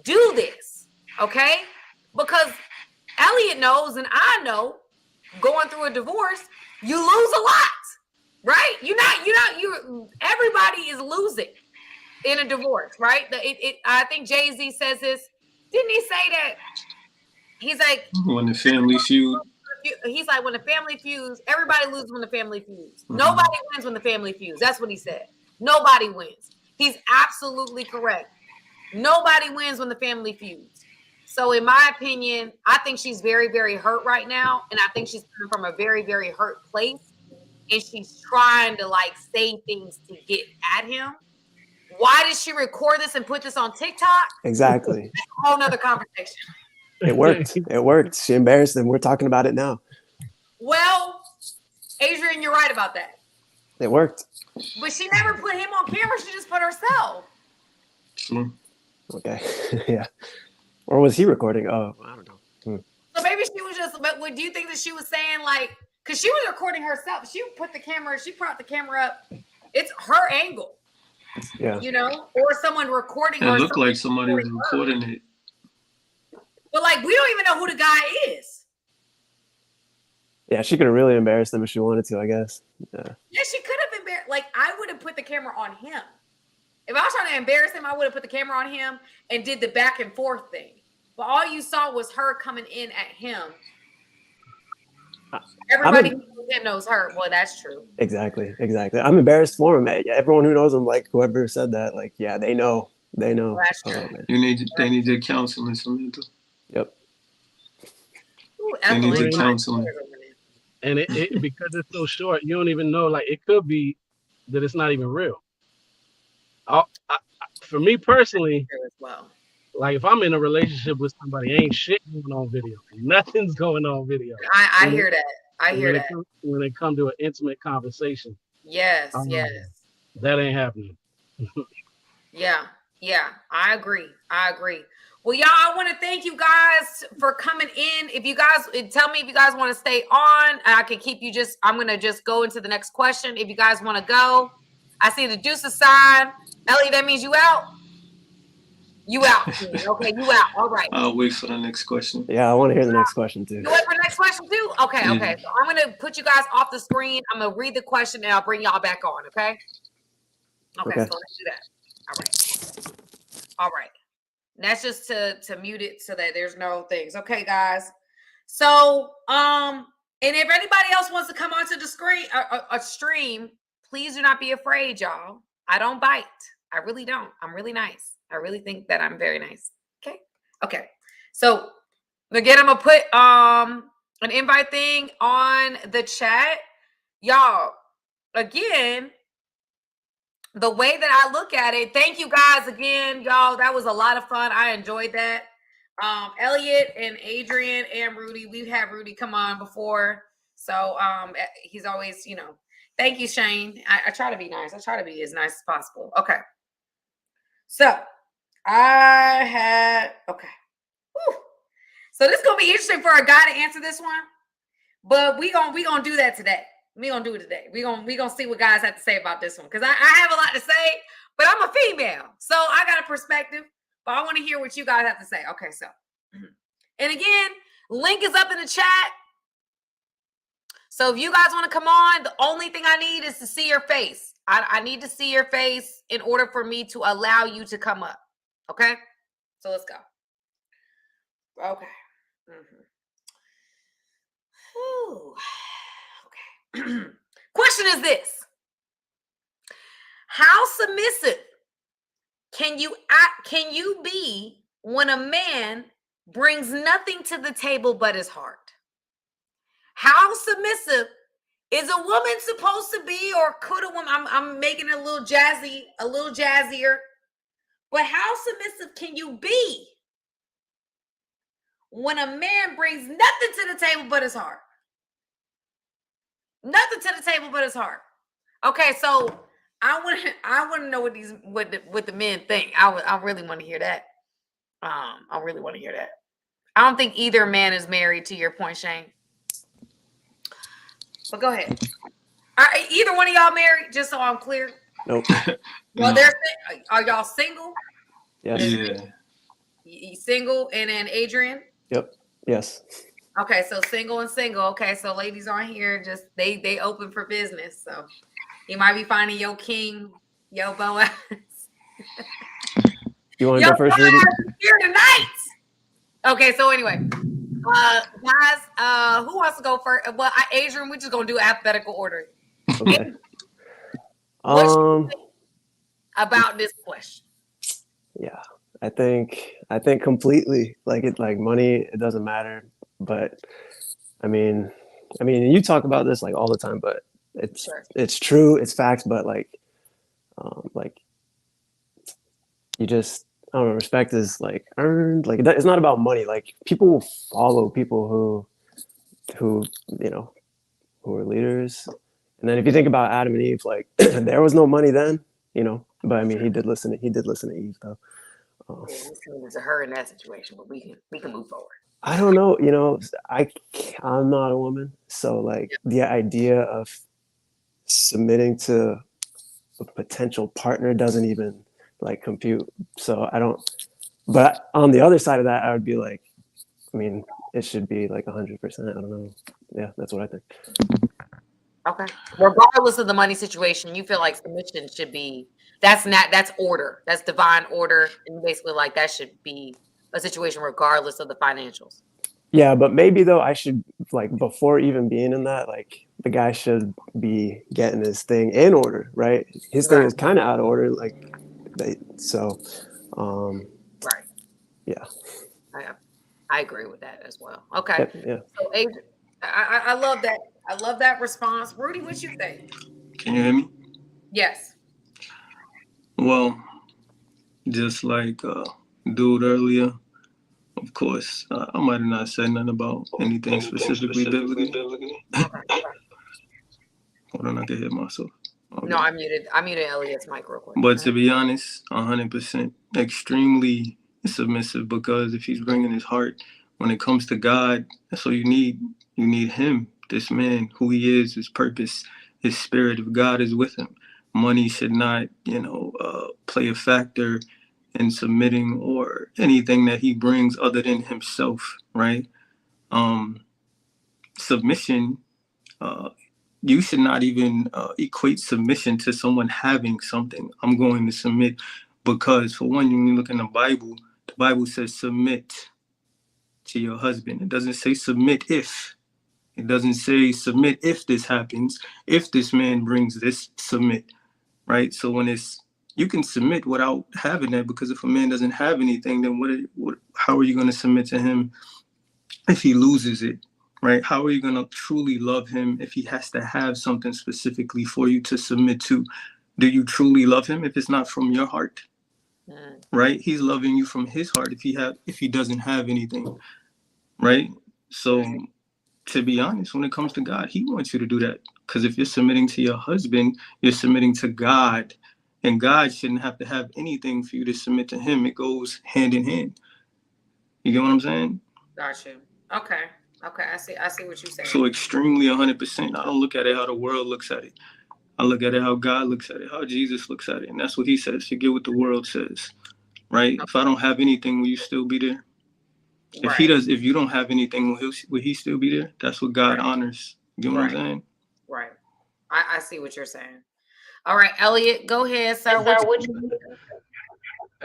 do this, okay? Because Elliot knows and I know going through a divorce, you lose a lot, right? Everybody is losing in a divorce, right? I think Jay-Z says this. Didn't he say that? He's like, when the family feud. He's like, when the family feuds, everybody loses when the family feuds. Nobody wins when the family feuds. That's what he said. Nobody wins. He's absolutely correct. Nobody wins when the family feuds. So in my opinion, I think she's very, very hurt right now. And I think she's coming from a very, very hurt place. And she's trying to like say things to get at him. Why did she record this and put this on TikTok? Exactly. That's a whole nother conversation. It worked. It worked. She embarrassed them. We're talking about it now. Well, Adrian, you're right about that. It worked. But she never put him on camera. She just put herself. Okay. Yeah. Or was he recording? Oh, I don't know. So maybe she was just, but do you think that she was saying like, because she was recording herself. She brought the camera up. It's her angle. Yeah. You know, or someone recording her. It looked like somebody was recording it. But like, we don't even know who the guy is. Yeah, she could have really embarrassed them if she wanted to, I guess. Yeah, she could have embarrassed. Like, I would have put the camera on him. If I was trying to embarrass him, I would have put the camera on him and did the back and forth thing. But all you saw was her coming in at him. Everybody who knows her. Well, that's true. Exactly. I'm embarrassed for him. Everyone who knows him, like whoever said that, like, yeah, they know. Well, that's true. They need their counseling, Samantha. Yep. Ooh, they need their counseling. And it because it's so short, you don't even know. Like, it could be that it's not even real. For me personally, like if I'm in a relationship with somebody, ain't shit going on video. Nothing's going on video. I hear that. I hear that. When it comes to an intimate conversation. Yes. That ain't happening. Yeah. I agree. Well, y'all, I want to thank you guys for coming in. If you guys tell me if you guys want to stay on, I can keep you I'm going to just go into the next question. If you guys want to go, I see the deuces sign. Ellie, that means you out? You out. Okay, you out. All right. I'll wait for the next question. Yeah, I want to hear the next question too. You wait for the next question too? Okay. So I'm going to put you guys off the screen. I'm going to read the question and I'll bring y'all back on, okay? Okay. So let's do that. All right. That's just to mute it so that there's no things. Okay, guys. So, and if anybody else wants to come onto the screen, a stream, please do not be afraid, y'all. I don't bite. I really don't. I'm really nice. I really think that I'm very nice. Okay. So again, I'm gonna put an invite thing on the chat. Y'all, again, the way that I look at it, thank you guys again, y'all. That was a lot of fun. I enjoyed that. Elliot and Adrian and Rudy, we've had Rudy come on before. So he's always, thank you, Shane. I try to be nice. I try to be as nice as possible. Okay. So Whew. So this is going to be interesting for a guy to answer this one, but we gonna do that today. We're going to do it today. We're gonna see what guys have to say about this one. Because I have a lot to say, but I'm a female. So I got a perspective. But I want to hear what you guys have to say. Okay, so. And again, link is up in the chat. So if you guys want to come on, the only thing I need is to see your face. I need to see your face in order for me to allow you to come up. Okay? So let's go. Okay. Okay. Question is this. How submissive can you be when a man brings nothing to the table but his heart? How submissive is a woman supposed to be, or could a woman? I'm making it a little jazzier. But how submissive can you be when a man brings nothing to the table but his heart? Nothing to the table but his heart. Okay, so I want to know what the men think. I really want to hear that. I really want to hear that. I don't think either man is married, to your point, Shane. But go ahead. Are either one of y'all married? Just so I'm clear. Nope. Well, are y'all single? Yes. Yeah. You single, and then Adrian. Yep. Yes. Okay, so single and single. Okay, so ladies on here, just they open for business. So you might be finding your king, your Boaz. You want to Your go first, Boaz Rudy? is here tonight. Okay, so anyway, guys, who wants to go first? Well, Adrian, we're just gonna do alphabetical order. Okay. What you think about this question? Yeah, I think completely like money, it doesn't matter. But I mean, you talk about this like all the time, but Sure. it's true, it's facts. But like you just, I don't know, respect is like earned. Like it's not about money. Like people will follow people who you know who are leaders. And then if you think about Adam and Eve, like there was no money then, but I mean he did listen to Eve though. Yeah, this to her in that situation, but we can move forward. I don't know, I'm not a woman, so like the idea of submitting to a potential partner doesn't even like compute. So I don't. But on the other side of that, I would be like, I mean, it should be like 100%. I don't know. Yeah, that's what I think. Okay. Regardless of the money situation, you feel like submission should be that's order. That's divine order. And basically like that should be a situation regardless of the financials. Yeah, but maybe though I should like before even being in that, like the guy should be getting his thing in order, right? His thing is kind of out of order, like so. Right. Yeah. I agree with that as well. Okay. Yeah. So Adrian, I love that. I love that response. Rudy, what you think? Can you hear me? Yes. Well, just like dude earlier, of course, I might have not said nothing about anything specifically biblically. Hold on, I can hear myself. Okay. No, I muted Elliot's mic real quick. But to be honest, 100% extremely submissive, because if he's bringing his heart, when it comes to God, that's all you need. You need him, this man, who he is, his purpose, his spirit. If God is with him, money should not, play a factor in submitting or anything that he brings other than himself, right? Submission, you should not even equate submission to someone having something. I'm going to submit because, for one, when you look in the Bible says submit to your husband. It doesn't say submit if. It doesn't say submit if this happens. If this man brings this, submit, right? So you can submit without having that, because if a man doesn't have anything, then how are you going to submit to him if he loses it? Right? How are you going to truly love him if he has to have something specifically for you to submit to? Do you truly love him if it's not from your heart? Right? He's loving you from his heart if he doesn't have anything. Right? So to be honest, when it comes to God, he wants you to do that. Because if you're submitting to your husband, you're submitting to God. And God shouldn't have to have anything for you to submit to him. It goes hand in hand. You get what I'm saying? Got you. Okay. I see what you're saying. So extremely 100%. I don't look at it how the world looks at it. I look at it how God looks at it, how Jesus looks at it. And that's what he says. Forget what the world says. Right? If I don't have anything, will you still be there? Right. If you don't have anything, will he still be there? That's what God honors. You know what I'm saying? Right. I see what you're saying. All right, Elliot, go ahead, sir.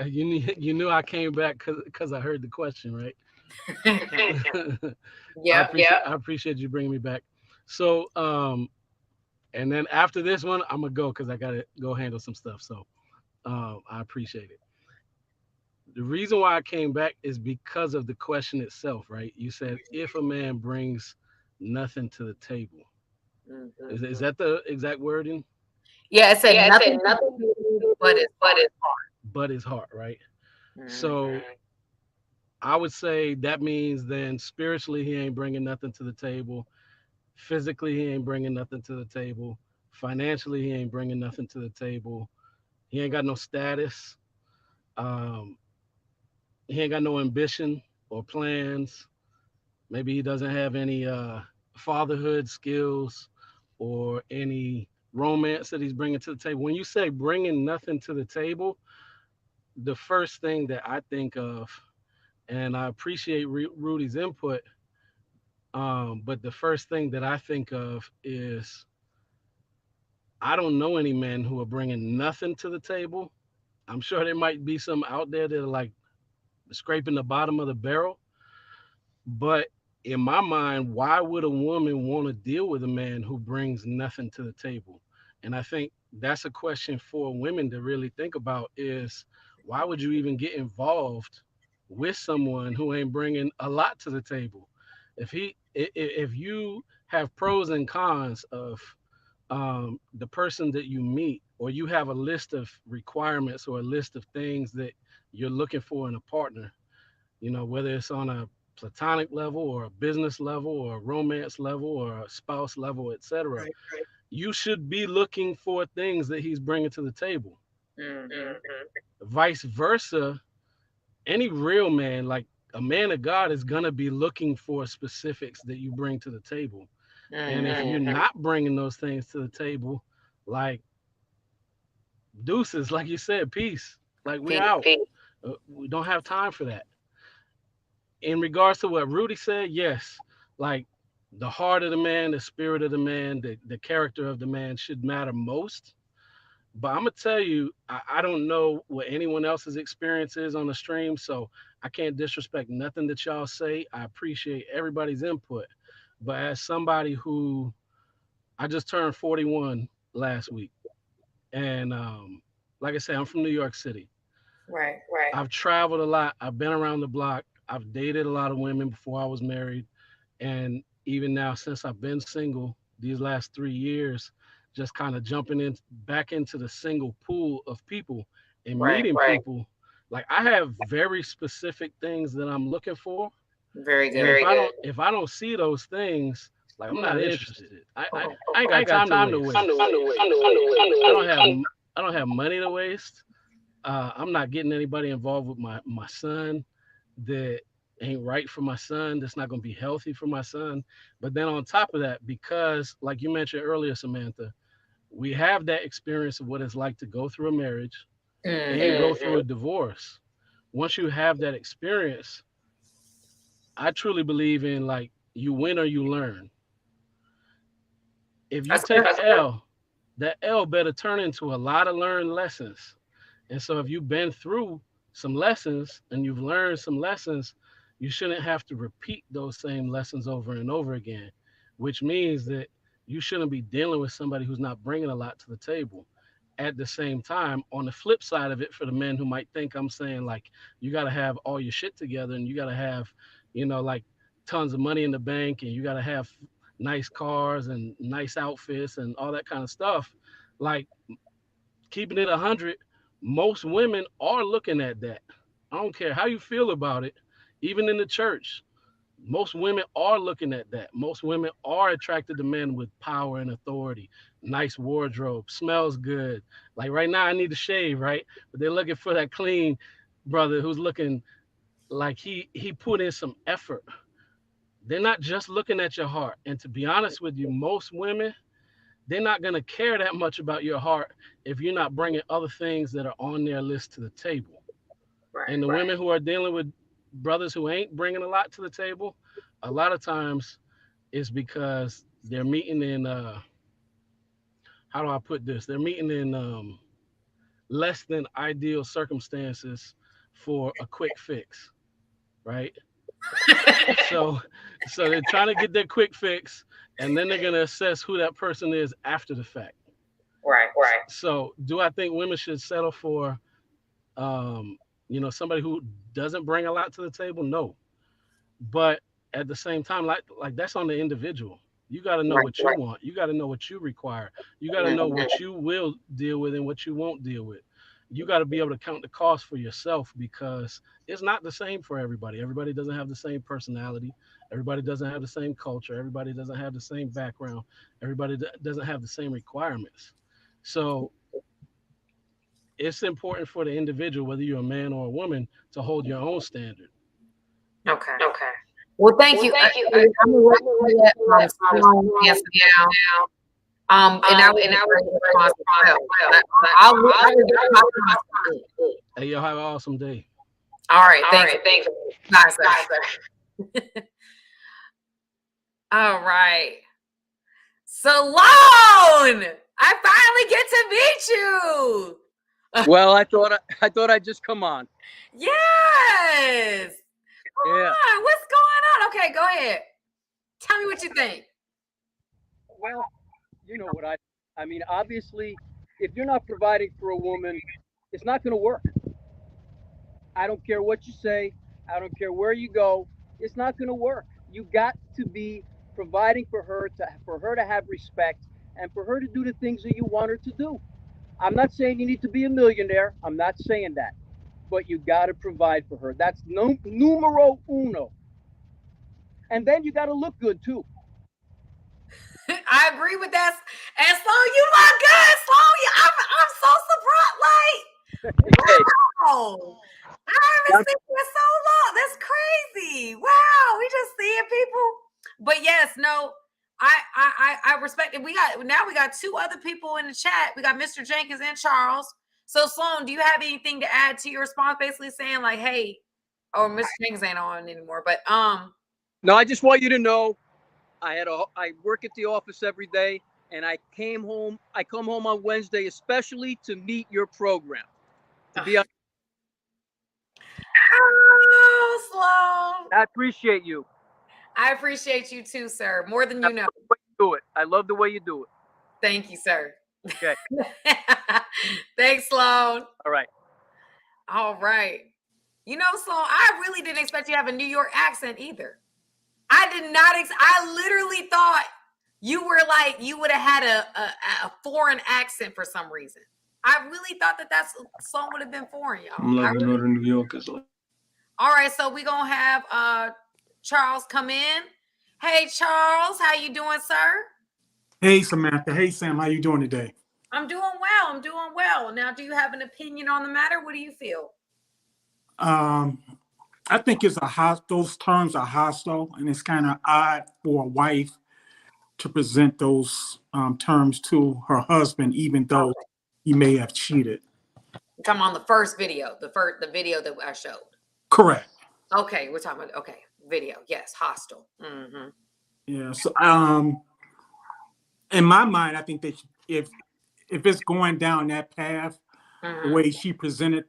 You knew I came back because I heard the question, right? Yeah. I appreciate you bringing me back. So, and then after this one, I'm gonna go because I gotta go handle some stuff. So, I appreciate it. The reason why I came back is because of the question itself, right? You said if a man brings nothing to the table, is that the exact wording? Yeah, it said nothing, but it's heart. But it's heart, right? So I would say that means then spiritually he ain't bringing nothing to the table. Physically he ain't bringing nothing to the table. Financially he ain't bringing nothing to the table. He ain't got no status. He ain't got no ambition or plans. Maybe he doesn't have any fatherhood skills or any romance that he's bringing to the table. When you say bringing nothing to the table, the first thing that I think of, and I appreciate Rudy's input, But the first thing that I think of is I don't know any men who are bringing nothing to the table. I'm sure there might be some out there that are like scraping the bottom of the barrel. But in my mind, why would a woman want to deal with a man who brings nothing to the table? And I think that's a question for women to really think about is why would you even get involved with someone who ain't bringing a lot to the table? If you have pros and cons of the person that you meet, or you have a list of requirements or a list of things that you're looking for in a partner, whether it's on a platonic level or a business level or a romance level or a spouse level, etc. Right. You should be looking for things that he's bringing to the table. Mm-hmm. Vice versa, any real man, like a man of God, is gonna be looking for specifics that you bring to the table. And if you're not bringing those things to the table, like deuces, like you said, peace. Like we out. We don't have time for that. In regards to what Rudy said, yes, like the heart of the man, the spirit of the man, the character of the man should matter most. But I'm gonna tell you, I don't know what anyone else's experience is on the stream, so I can't disrespect nothing that y'all say. I appreciate everybody's input. But as somebody who I just turned 41 last week, and like I said, I'm from New York City. Right. I've traveled a lot. I've been around the block. I've dated a lot of women before I was married. And even now, since I've been single these last 3 years, just kind of jumping in back into the single pool of people and meeting people, like I have very specific things that I'm looking for. Very good. And if I don't see those things, like I'm not interested. I ain't got time to waste. I don't have money to waste. I'm not getting anybody involved with my son that ain't right for my son. That's not going to be healthy for my son. But then on top of that, because like you mentioned earlier, Samantha, we have that experience of what it's like to go through a marriage and go through a divorce. Once you have that experience, I truly believe in like you win or you learn. If you take an L, that L better turn into a lot of learned lessons. And so if you've been through some lessons and you've learned some lessons, you shouldn't have to repeat those same lessons over and over again, which means that you shouldn't be dealing with somebody who's not bringing a lot to the table. At the same time, on the flip side of it, for the men who might think I'm saying like you got to have all your shit together and you got to have, like tons of money in the bank and you got to have nice cars and nice outfits and all that kind of stuff, like keeping it 100, most women are looking at that. I don't care how you feel about it, even in the church. Most women are looking at that. Most women are attracted to men with power and authority, nice wardrobe, smells good. Like right now, I need to shave, right? But they're looking for that clean brother who's looking like he put in some effort. They're not just looking at your heart. And to be honest with you, most women, they're not going to care that much about your heart if you're not bringing other things that are on their list to the table. And the women who are dealing with brothers who ain't bringing a lot to the table, a lot of times it's because they're meeting in, how do I put this? They're meeting in less than ideal circumstances for a quick fix, right? so they're trying to get their quick fix, and then they're going to assess who that person is after the fact. Right. So do I think women should settle for, somebody who doesn't bring a lot to the table? No. But at the same time, like that's on the individual. You got to know what you want. You got to know what you require. You got to know what you will deal with and what you won't deal with. You got to be able to count the cost for yourself, because it's not the same for everybody. Everybody doesn't have the same personality. Everybody doesn't have the same culture. Everybody doesn't have the same background. Everybody doesn't have the same requirements. So it's important for the individual, whether you're a man or a woman, to hold your own standard. Okay. Well, thank you. I'm going to let Simone answer now. And I will respond as well. Hey, y'all have an awesome day. All right. Thanks. Bye, sir. All right. Salone! I finally get to meet you. Well, I thought I'd just come on. Yes. Come on. What's going on? Okay, go ahead. Tell me what you think. Well, you know what I mean, obviously, if you're not providing for a woman, it's not going to work. I don't care what you say. I don't care where you go. It's not going to work. You got to be providing for her to have respect and for her to do the things that you want her to do. I'm not saying you need to be a millionaire. I'm not saying that. But you got to provide for her. That's numero uno. And then you got to look good too. I agree with that. And Sloan, you look good, Sloan. I'm so surprised. Wow. I haven't seen you in so long. That's crazy. Wow. We just seeing people. But yes, no, I respect it. We got two other people in the chat. We got Mr. Jenkins and Charles. So Sloan, do you have anything to add to your response? Basically saying like, hey, oh, Mr. Jenkins ain't on anymore. But no, I just want you to know I work at the office every day, and I come home on Wednesday especially to meet your program. To be on. Oh, Sloan. I appreciate you. I appreciate you too, sir. More than you know. Do it. I love the way you do it. Thank you, sir. Okay. Thanks, Sloan. All right. All right. You know, Sloan, I really didn't expect you to have a New York accent either. I did not. I literally thought you would have had a foreign accent for some reason. I really thought that Sloan would have been foreign, y'all. I'm loving Northern New York as well. All right, so we're gonna have Charles come in. Hey, Charles, how you doing, sir? Hey, Samantha. Hey, Sam. How you doing today? I'm doing well. I'm doing well. Now, do you have an opinion on the matter? What do you feel? I think those terms are hostile, and it's kind of odd for a wife to present those terms to her husband, even though he may have cheated. Come on, the first video, the video that I showed. Correct. Okay, we're talking about video. Yes, hostile. Mm-hmm. Yeah. So, in my mind, I think that if it's going down that path, the way she presented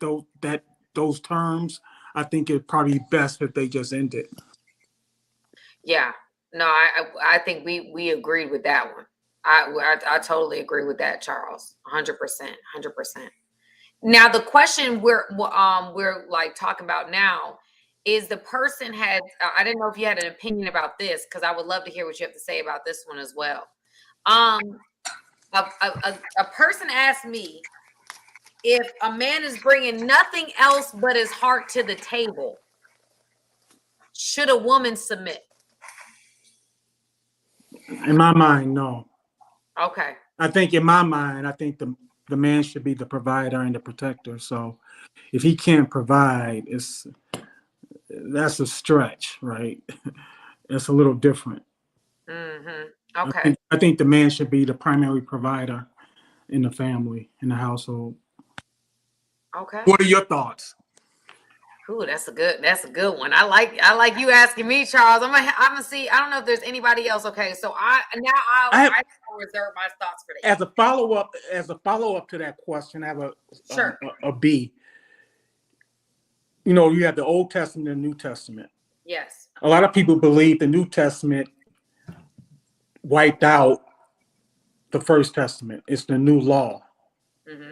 those terms, I think it'd probably be best if they just end it. Yeah. No, I think we agreed with that one. I totally agree with that, Charles. 100%. Now the question we're like talking about now is the person had. I didn't know if you had an opinion about this because I would love to hear what you have to say about this one as well. A person asked me if a man is bringing nothing else but his heart to the table, should a woman submit? In my mind, no. Okay. I think in my mind, I think the man should be the provider and the protector. So if he can't provide, that's a stretch, right? It's a little different. Mm-hmm. Okay. I think the man should be the primary provider in the family, in the household. Okay. What are your thoughts? Ooh, that's a good one. I like you asking me, Charles. I'm gonna see. I don't know if there's anybody else. Okay, so I reserve my thoughts for that. As a follow up to that question, I have a B. You know, you have the Old Testament and the New Testament. Yes. A lot of people believe the New Testament wiped out the First Testament. It's the new law. Mm-hmm.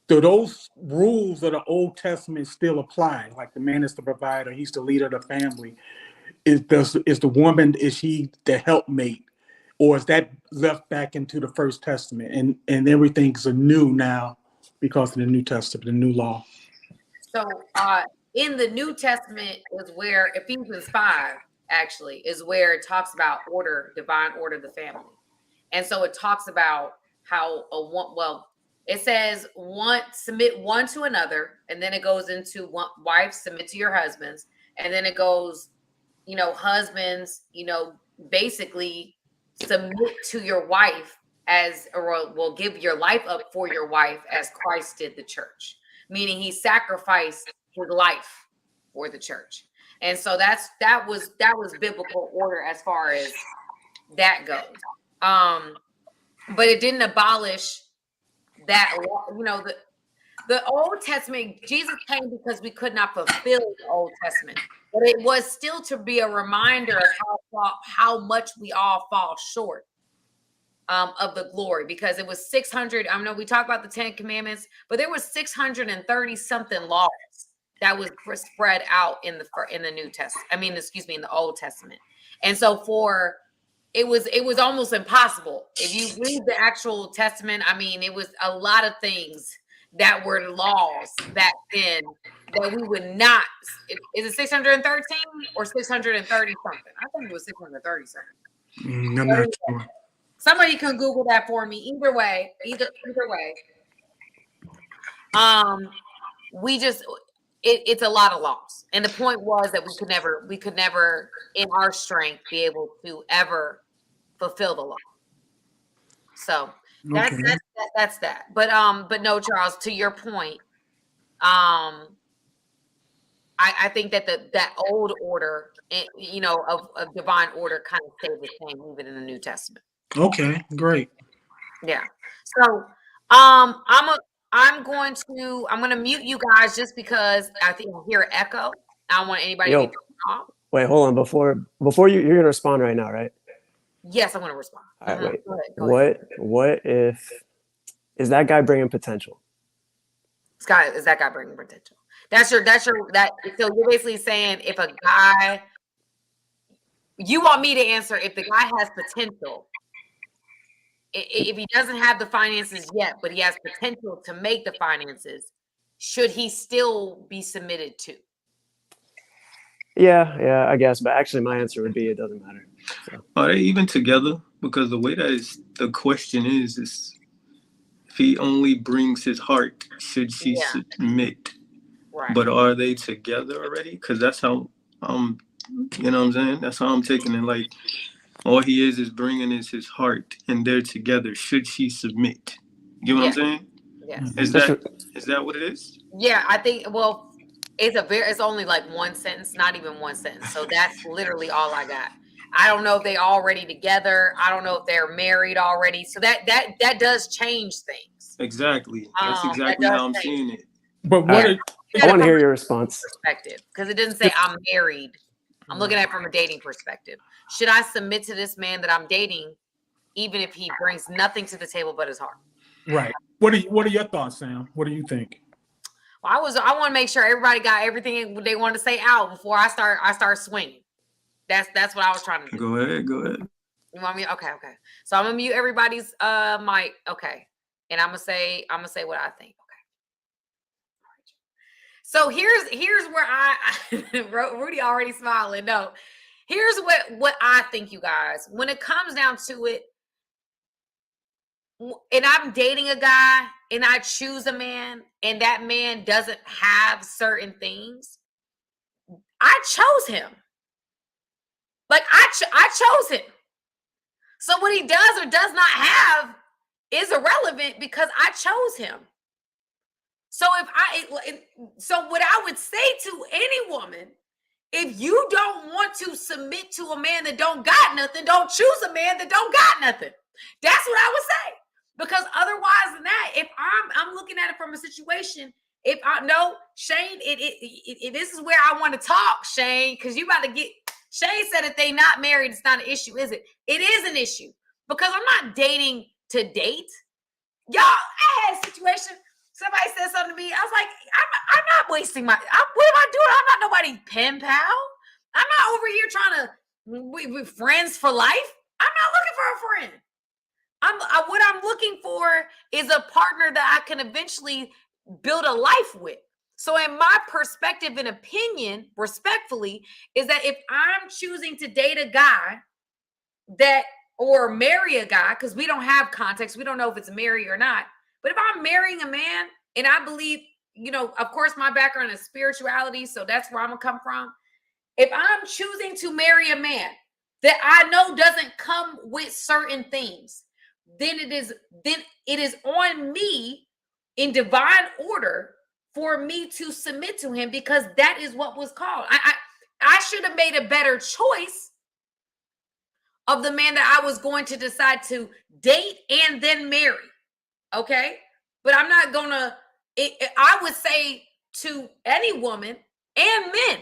Do those rules of the Old Testament still apply? Like the man is the provider, he's the leader of the family. Is the woman, is she the helpmate? Or is that left back into the First Testament and everything's anew now because of the New Testament, the new law? So in the New Testament is where Ephesians 5 actually is where it talks about order, divine order of the family. And so it talks about how it says submit one to another, and then it goes into wives submit to your husbands, and then it goes, husbands, basically submit to your wife will give your life up for your wife as Christ did the church, meaning he sacrificed his life for the church. And so that was biblical order as far as that goes. But it didn't abolish that, you know, the Old Testament. Jesus came because we could not fulfill the Old Testament, but it was still to be a reminder of how much we all fall short of the glory, because it was 600. I know we talk about the 10 Commandments, but there was 630 something laws that was spread out in the New Testament. I mean, excuse me, in the Old Testament. And so it was almost impossible. If you read the actual Testament, I mean, it was a lot of things that were laws back then that we would not. Is it 613 or 630 something? I think it was 630 something. I'm not sure. Somebody can Google that for me. Either way, it's a lot of laws, and the point was that we could never, in our strength, be able to ever fulfill the law. So that's that. But no, Charles, to your point, I think that that old order, you know, of divine order, kind of stayed the same even in the New Testament. Okay, great. Yeah. So I'm going to mute you guys just because I think I hear an echo. I don't want anybody to be off. Wait, hold on. Before you're gonna respond right now, right? Yes, I'm gonna respond. All right, wait. Go ahead. What if is that guy bringing potential? Is that guy bringing potential? So you're basically saying if a guy, you want me to answer if the guy has potential. If he doesn't have the finances yet, but he has potential to make the finances, should he still be submitted to? Yeah, I guess. But actually, my answer would be it doesn't matter. So. Are they even together? Because the way the question is if he only brings his heart, should she submit? Right. But are they together already? Because that's how you know what I'm saying? That's how I'm taking it. Like, all he is bringing is his heart, and they're together. Should she submit? You know what I'm saying? Yes. Is that what it is? Yeah, I think. Well, it's only like one sentence, not even one sentence. So that's literally all I got. I don't know if they already together. I don't know if they're married already. So that does change things. Exactly. That's exactly how I'm seeing it. But what? I want to hear your response. Perspective, because it doesn't say I'm married. I'm looking at it from a dating perspective. Should I submit to this man that I'm dating, even if he brings nothing to the table but his heart? Right. What are your thoughts, Sam? What do you think? Well, I want to make sure everybody got everything they wanted to say out before I start swinging. That's what I was trying to do. Go ahead. You want me? Okay. So I'm gonna mute everybody's mic. Okay, and I'm gonna say what I think. Okay. So here's where Rudy already smiling. No, here's what I think, you guys. When it comes down to it, and I'm dating a guy and I choose a man and that man doesn't have certain things, I chose him. Like I chose him. So what he does or does not have is irrelevant because I chose him. So so what I would say to any woman, if you don't want to submit to a man that don't got nothing, don't choose a man that don't got nothing. That's what I would say. Because otherwise than that, if I'm looking at it from a situation, if I know Shane, this is where I want to talk, Shane, because you about to get. Shane said if they not married, it's not an issue, is it? It is an issue because I'm not dating to date. Y'all, I had a situation. Somebody said something to me. I was like, I'm not wasting what am I doing? I'm not nobody's pen pal. I'm not over here trying to be friends for life. I'm not looking for a friend. What I'm looking for is a partner that I can eventually build a life with. So in my perspective and opinion, respectfully, is that if I'm choosing to date a guy or marry a guy, because we don't have context, we don't know if it's married or not. But if I'm marrying a man, and I believe, of course, my background is spirituality, so that's where I'm gonna come from. If I'm choosing to marry a man that I know doesn't come with certain things, then it is on me in divine order for me to submit to him, because that is what was called. I should have made a better choice of the man that I was going to decide to date and then marry. Okay. But I'm not gonna, I would say to any woman and men,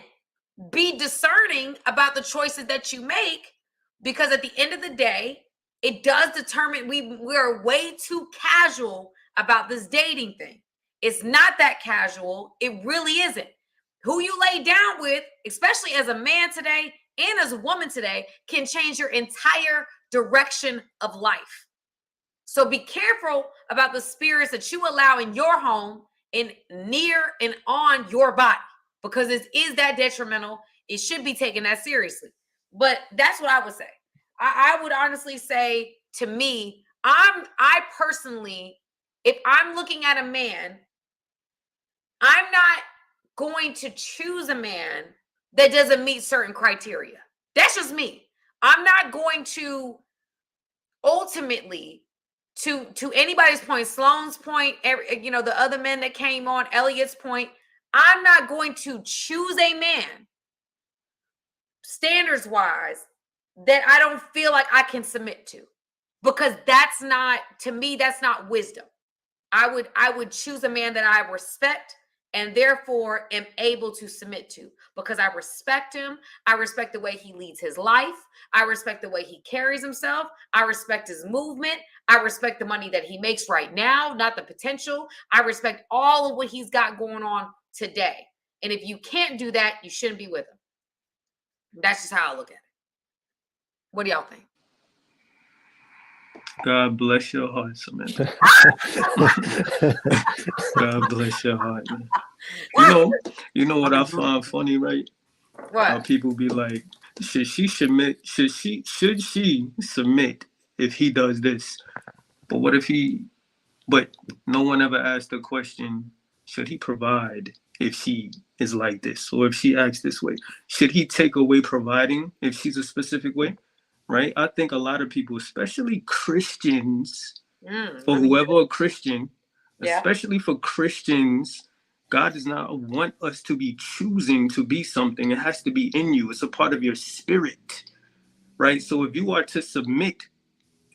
be discerning about the choices that you make, because at the end of the day, it does determine, we're way too casual about this dating thing. It's not that casual. It really isn't. Who you lay down with, especially as a man today and as a woman today, can change your entire direction of life. So be careful about the spirits that you allow in your home and near and on your body, because it is that detrimental. It should be taken that seriously. But that's what I would say. I would honestly say, to me, I personally, if I'm looking at a man, I'm not going to choose a man that doesn't meet certain criteria. That's just me. I'm not going to ultimately, to anybody's point, Sloan's point, the other men that came on, Elliot's point, I'm not going to choose a man standards wise that I don't feel like I can submit to, because that's not, to me, that's not wisdom. I would choose a man that I respect and therefore am able to submit to, because I respect him. I respect the way he leads his life. I respect the way he carries himself. I respect his movement. I respect the money that he makes right now, not the potential. I respect all of what he's got going on today. And if you can't do that, you shouldn't be with him. That's just how I look at it. What do y'all think? God bless your heart, Samantha. God bless your heart, man. You know what I find funny, right? What? How people be like, should she submit if he does this? But what if but no one ever asked the question, should he provide if she is like this? Or if she acts this way? Should he take away providing if she's a specific way? Right? I think a lot of people, especially Christians, for whoever a Christian, especially for Christians, God does not want us to be choosing to be something. It has to be in you. It's a part of your spirit, right? So if you are to submit,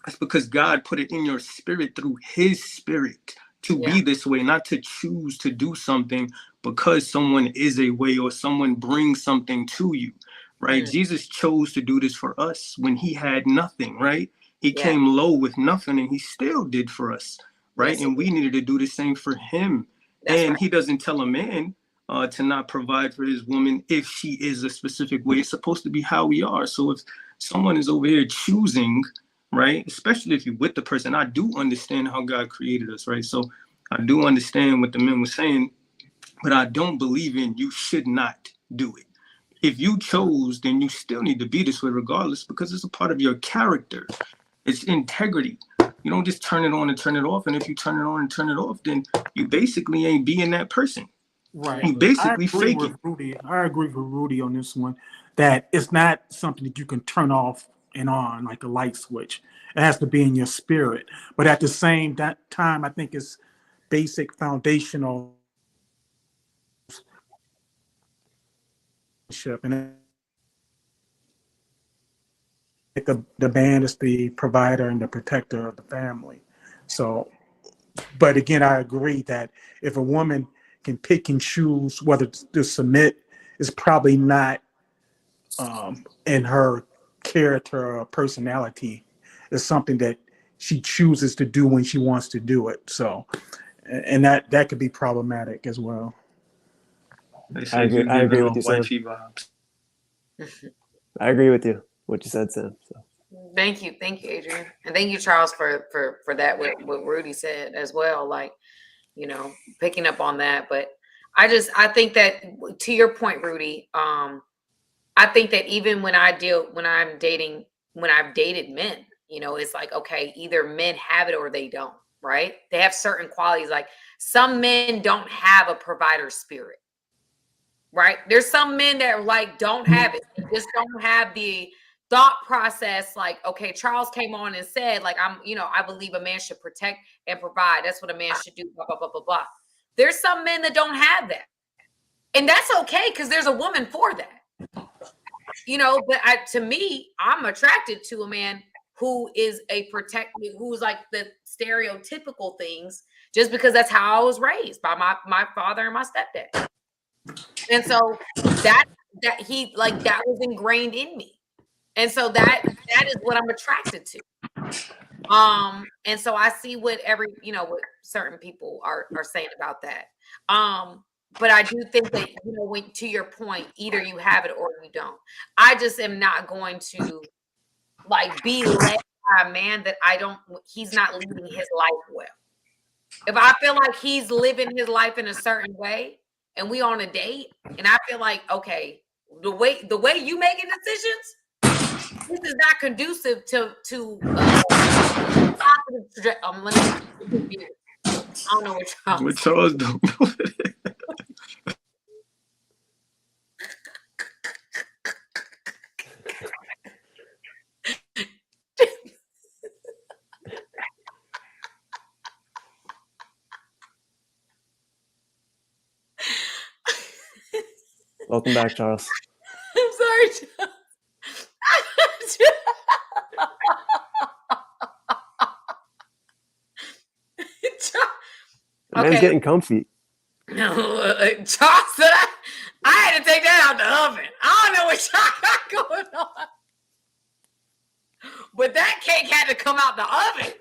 that's because God put it in your spirit through his spirit to be this way, not to choose to do something because someone is a way or someone brings something to you, right? Jesus chose to do this for us when he had nothing, right? He came low with nothing and he still did for us, right? And we needed to do the same for him. He doesn't tell a man to not provide for his woman if she is a specific way. It's supposed to be how we are. So if someone is over here choosing, right, especially if you're with the person, I do understand how God created us, right? So I do understand what the men were saying, but I don't believe in you should not do it. If you chose, then you still need to be this way regardless, because it's a part of your character. It's integrity. You don't just turn it on and turn it off. And if you turn it on and turn it off, then you basically ain't being that person. Right. You basically fake it. I agree with Rudy on this one, that it's not something that you can turn off and on like a light switch. It has to be in your spirit. But at the same time, I think it's basic foundational. And the man is the provider and the protector of the family. So, but again, I agree that if a woman can pick and choose whether to submit, is probably not in her character or personality. It's something that she chooses to do when she wants to do it. So, and that could be problematic as well. I agree with you, Sam. I agree with you, what you said, Sam. So. Thank you, Adrian, and thank you, Charles, for that. What Rudy said as well, like, picking up on that. But I think that, to your point, Rudy, I think that even when I've dated men, it's like, okay, either men have it or they don't, right? They have certain qualities. Like, some men don't have a provider spirit, right? There's some men that don't have it. They just don't have the thought process. Like, okay, Charles came on and said, like, I believe a man should protect and provide. That's what a man should do, blah, blah, blah, blah, blah. There's some men that don't have that. And that's okay, because there's a woman for that. you know, but to me, I'm attracted to a man who is who's like the stereotypical things, just because that's how I was raised by my father and my stepdad. And so that he like that was ingrained in me. And so that is what I'm attracted to. And so I see what what certain people are saying about that. But I do think that, when, to your point, either you have it or you don't. I just am not going to like be led by a man that he's not living his life well. If I feel like he's living his life in a certain way and we on a date and I feel like, okay, the way you making decisions, this is not conducive to positive I don't know what Charles. What Charles don't know. Welcome back, Charles. I'm sorry, Charles. The man's getting comfy. No, Charles said I had to take that out the oven. I don't know what y'all got going on. But that cake had to come out the oven.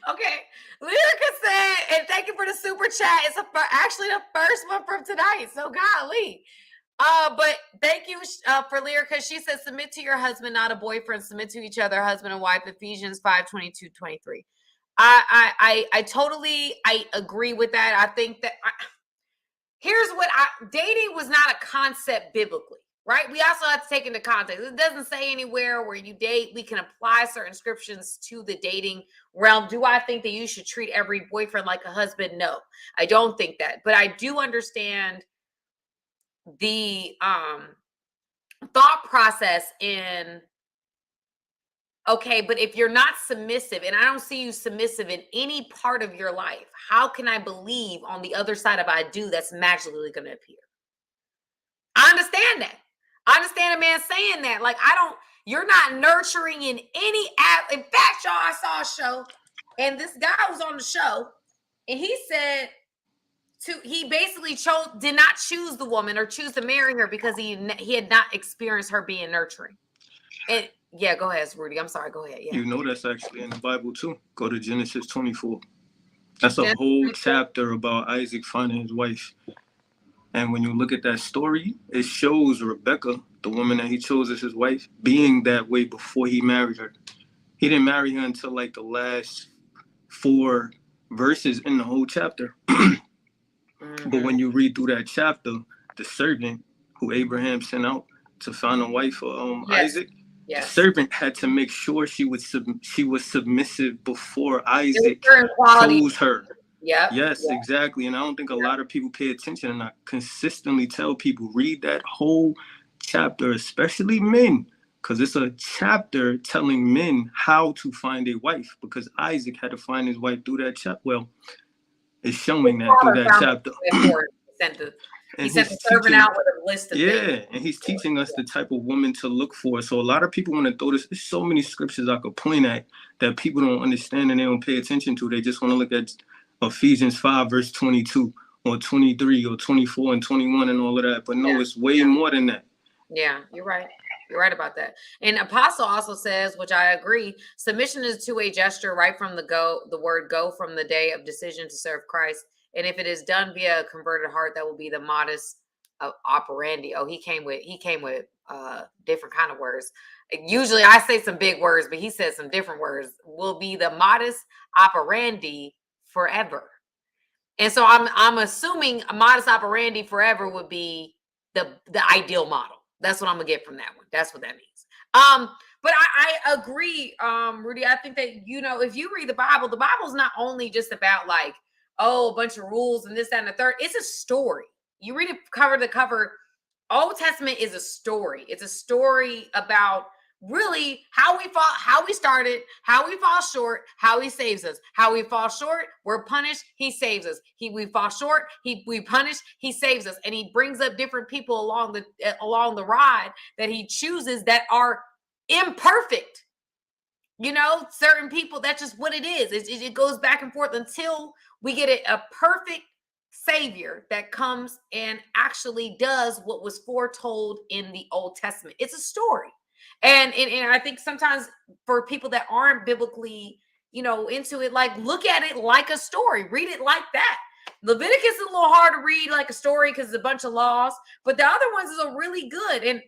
Okay. Lyrica said, and thank you for the super chat. It's actually the first one from tonight. So golly. But thank you for Lyrica. She says, submit to your husband, not a boyfriend. Submit to each other, husband and wife. Ephesians 5:22-23. I totally agree with that. I think that here's what dating was not a concept biblically, right? We also have to take into context. It doesn't say anywhere where you date, we can apply certain scriptures to the dating realm. Do I think that you should treat every boyfriend like a husband? No, I don't think that. But I do understand the thought process in, okay, but if you're not submissive, and I don't see you submissive in any part of your life, how can I believe on the other side of I do that's magically going to appear? I understand that. I understand a man saying that. Like, you're not nurturing in any app. In fact, y'all, I saw a show, and this guy was on the show, and he said he basically did not choose the woman or choose to marry her because he had not experienced her being nurturing. And yeah, go ahead, Rudy. I'm sorry. Go ahead. Yeah. You know that's actually in the Bible too. Go to Genesis 24. That's a whole chapter about Isaac finding his wife. And when you look at that story, it shows Rebecca, the woman that he chose as his wife, being that way before he married her. He didn't marry her until like the last 4 verses in the whole chapter. But when you read through that chapter, the servant who Abraham sent out to find a wife for Isaac, the servant had to make sure she was submissive before Isaac chose her. Yeah. Yes, exactly. And I don't think a lot of people pay attention, and I consistently tell people, read that whole chapter, especially men, because it's a chapter telling men how to find a wife, because Isaac had to find his wife through that chapter. Well, it's showing that through that chapter. He sent the servant out with a list of things. Yeah, and he's teaching us the type of woman to look for. So a lot of people want to throw this. There's so many scriptures I could point at that people don't understand and they don't pay attention to. They just want to look at Ephesians 5, verse 22, or 23, or 24 and 21 and all of that. But no, it's way more than that. Yeah, you're right. You're right about that. And Apostle also says, which I agree, submission is a two-way gesture right from the word go, from the day of decision to serve Christ. And if it is done via a converted heart, that will be the modus operandi. Oh, he came with different kind of words. Usually I say some big words, but he said some different words. Will be the modus operandi forever. And so I'm assuming a modus operandi forever would be the ideal model. That's what I'm gonna get from that one. That's what that means. But I agree, Rudy. I think that, if you read the Bible is not only just about like, a bunch of rules and this, that, and the third. It's a story. You read it cover to cover. Old Testament is a story. It's a story about really how we fall, how we started, how we fall short, how he saves us. How we fall short, we're punished, he saves us. We fall short, we punish, he saves us. And he brings up different people along the ride that he chooses that are imperfect. You know, certain people, that's just what it is. It goes back and forth until we get a perfect savior that comes and actually does what was foretold in the Old Testament. It's a story. And I think sometimes for people that aren't biblically, into it, like, look at it like a story, read it like that. Leviticus is a little hard to read like a story because it's a bunch of laws, but the other ones are really good. And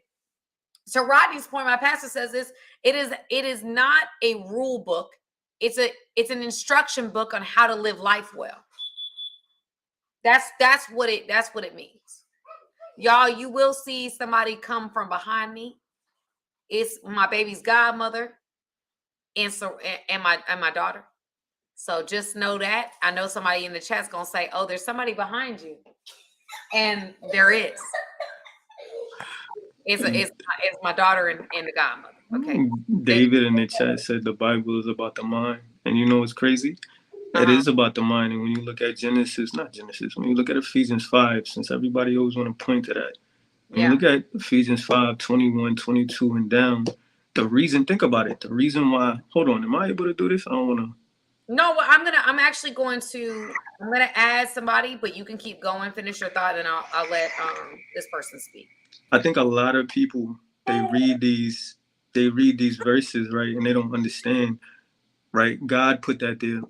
to Rodney's point, my pastor says this, it is not a rule book. It's an instruction book on how to live life well. That's what it means. Y'all, you will see somebody come from behind me. It's my baby's godmother and my daughter. So just know that. I know somebody in the chat's gonna say, oh, there's somebody behind you. And there is. It's my daughter and the godmother. Okay. David in the chat said the Bible is about the mind. And you know what's crazy? It is about the mind. And when you look at when you look at Ephesians 5, since everybody always want to point to that. When you look at Ephesians 5, 21, 22 and down, think about it. The reason why, hold on, am I able to do this? I don't want to. No, well, I'm going to add somebody, but you can keep going, finish your thought, and I'll let this person speak. I think a lot of people, they read these verses, right, and they don't understand, right? God put that there,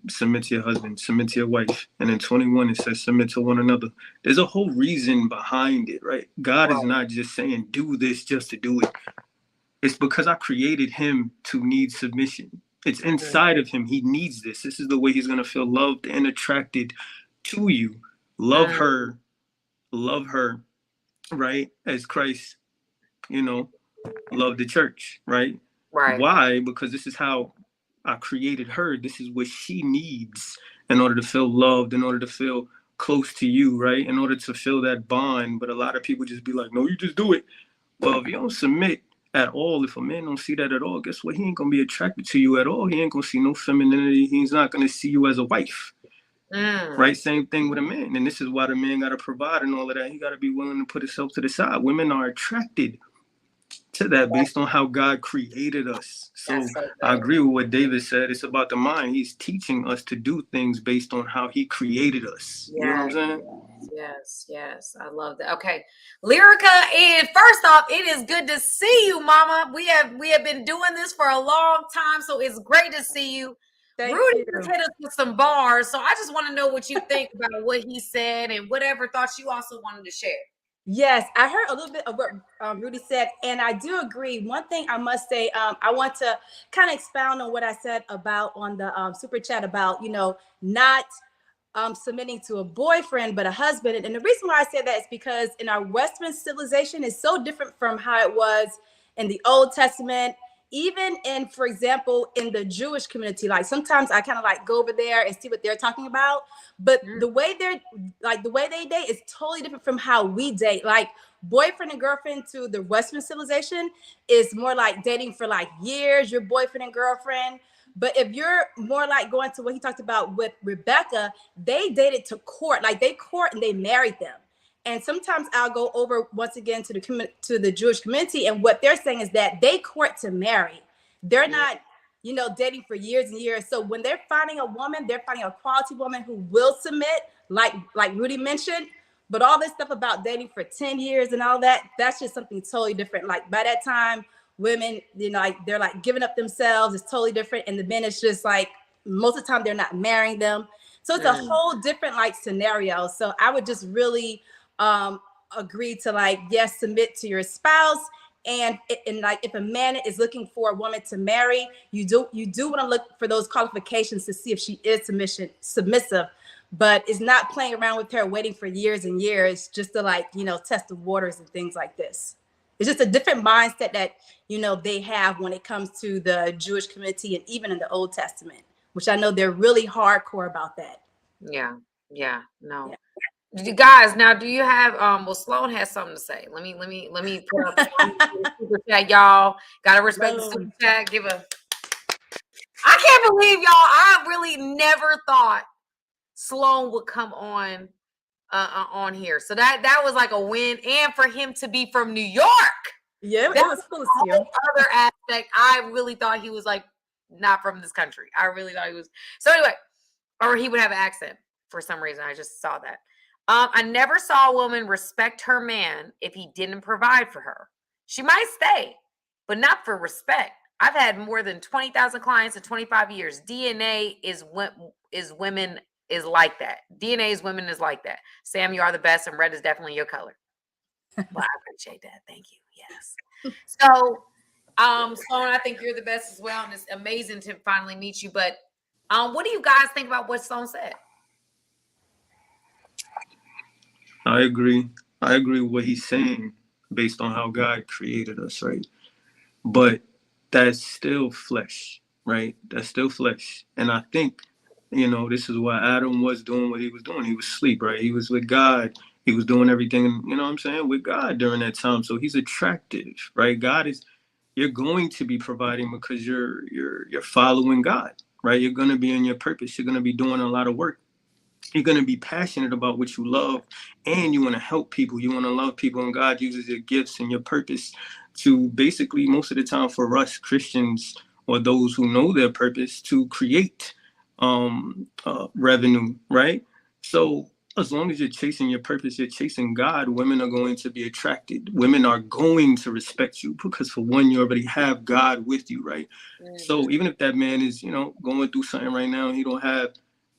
submit to your husband, submit to your wife. And in 21, it says submit to one another. There's a whole reason behind it, right? God is not just saying do this just to do it. It's because I created him to need submission. It's inside of him. He needs this. This is the way he's going to feel loved and attracted to you. Love her, right? As Christ, loved the church, right? Right. Why? Because this is how I created her. This is what she needs in order to feel loved, in order to feel close to you, right? In order to feel that bond. But a lot of people just be like, no, you just do it. Well, if you don't submit at all, if a man don't see that at all, guess what? He ain't going to be attracted to you at all. He ain't going to see no femininity. He's not going to see you as a wife. Right? Same thing with a man. And this is why the man got to provide and all of that. He got to be willing to put himself to the side. Women are attracted to that based on how God created us. So I agree with what David said. It's about the mind. He's teaching us to do things based on how he created us. You know what I'm saying? Yes. I love that. Okay. Lyrica, and first off, it is good to see you, Mama. We have been doing this for a long time, so it's great to see you. Rudy just hit us with some bars, so I just want to know what you think about what he said and whatever thoughts you also wanted to share. Yes, I heard a little bit of what Rudy said, and I do agree. One thing I must say, I want to kind of expound on what I said about on the super chat about, not submitting to a boyfriend, but a husband. And the reason why I say that is because in our Western civilization, it's so different from how it was in the Old Testament. Even in, for example, in the Jewish community, like sometimes I kind of like go over there and see what they're talking about. But the way they date is totally different from how we date. Like boyfriend and girlfriend to the Western civilization is more like dating for like years, your boyfriend and girlfriend. But if you're more like going to what he talked about with Rebecca, they dated to court, like they court and they married them. And sometimes I'll go over once again to the Jewish community, and what they're saying is that they court to marry. They're not, dating for years and years. So when they're finding a woman, they're finding a quality woman who will submit, like Rudy mentioned. But all this stuff about dating for 10 years and all that, that's just something totally different. Like by that time, women, they're like giving up themselves. It's totally different. And the men, it's just like most of the time they're not marrying them. So it's a whole different like scenario. So I would just really agree to yes, submit to your spouse. And like if a man is looking for a woman to marry, you do want to look for those qualifications to see if she is submissive, but it's not playing around with her waiting for years and years just to test the waters and things like this. It's just a different mindset that they have when it comes to the Jewish community and even in the Old Testament, which I know they're really hardcore about that. Yeah. No. You guys, now do you have well Sloan has something to say. Let me put up the super chat, y'all. Gotta respect the super chat. I can't believe y'all. I really never thought Sloan would come on here. So that was like a win. And for him to be from New York. Yeah, that it was cool to see whole him. other aspect. I really thought he was like not from this country. I really thought he was. So anyway, or he would have an accent for some reason. I just saw that. I never saw a woman respect her man if he didn't provide for her. She might stay, but not for respect. I've had more than 20,000 clients in 25 years. DNA is women is like that. DNA is women is like that. Sam, you are the best, and red is definitely your color. Well, I appreciate that. Thank you. Yes. So, Sloan, I think you're the best as well, and it's amazing to finally meet you. But what do you guys think about what Sloan said? I agree. I agree with what he's saying based on how God created us, right? But that's still flesh, right? That's still flesh. And I think, this is why Adam was doing what he was doing. He was asleep, right? He was with God. He was doing everything, with God during that time. So he's attractive, right? You're going to be providing because you're following God, right? You're going to be in your purpose. You're going to be doing a lot of work. You're going to be passionate about what you love, and you want to help people. You want to love people, and God uses your gifts and your purpose to basically, most of the time for us Christians or those who know their purpose, to create revenue, right? So as long as you're chasing your purpose, you're chasing God, women are going to be attracted. Women are going to respect you because, for one, you already have God with you, right? Mm-hmm. So even if that man is, going through something right now, he don't have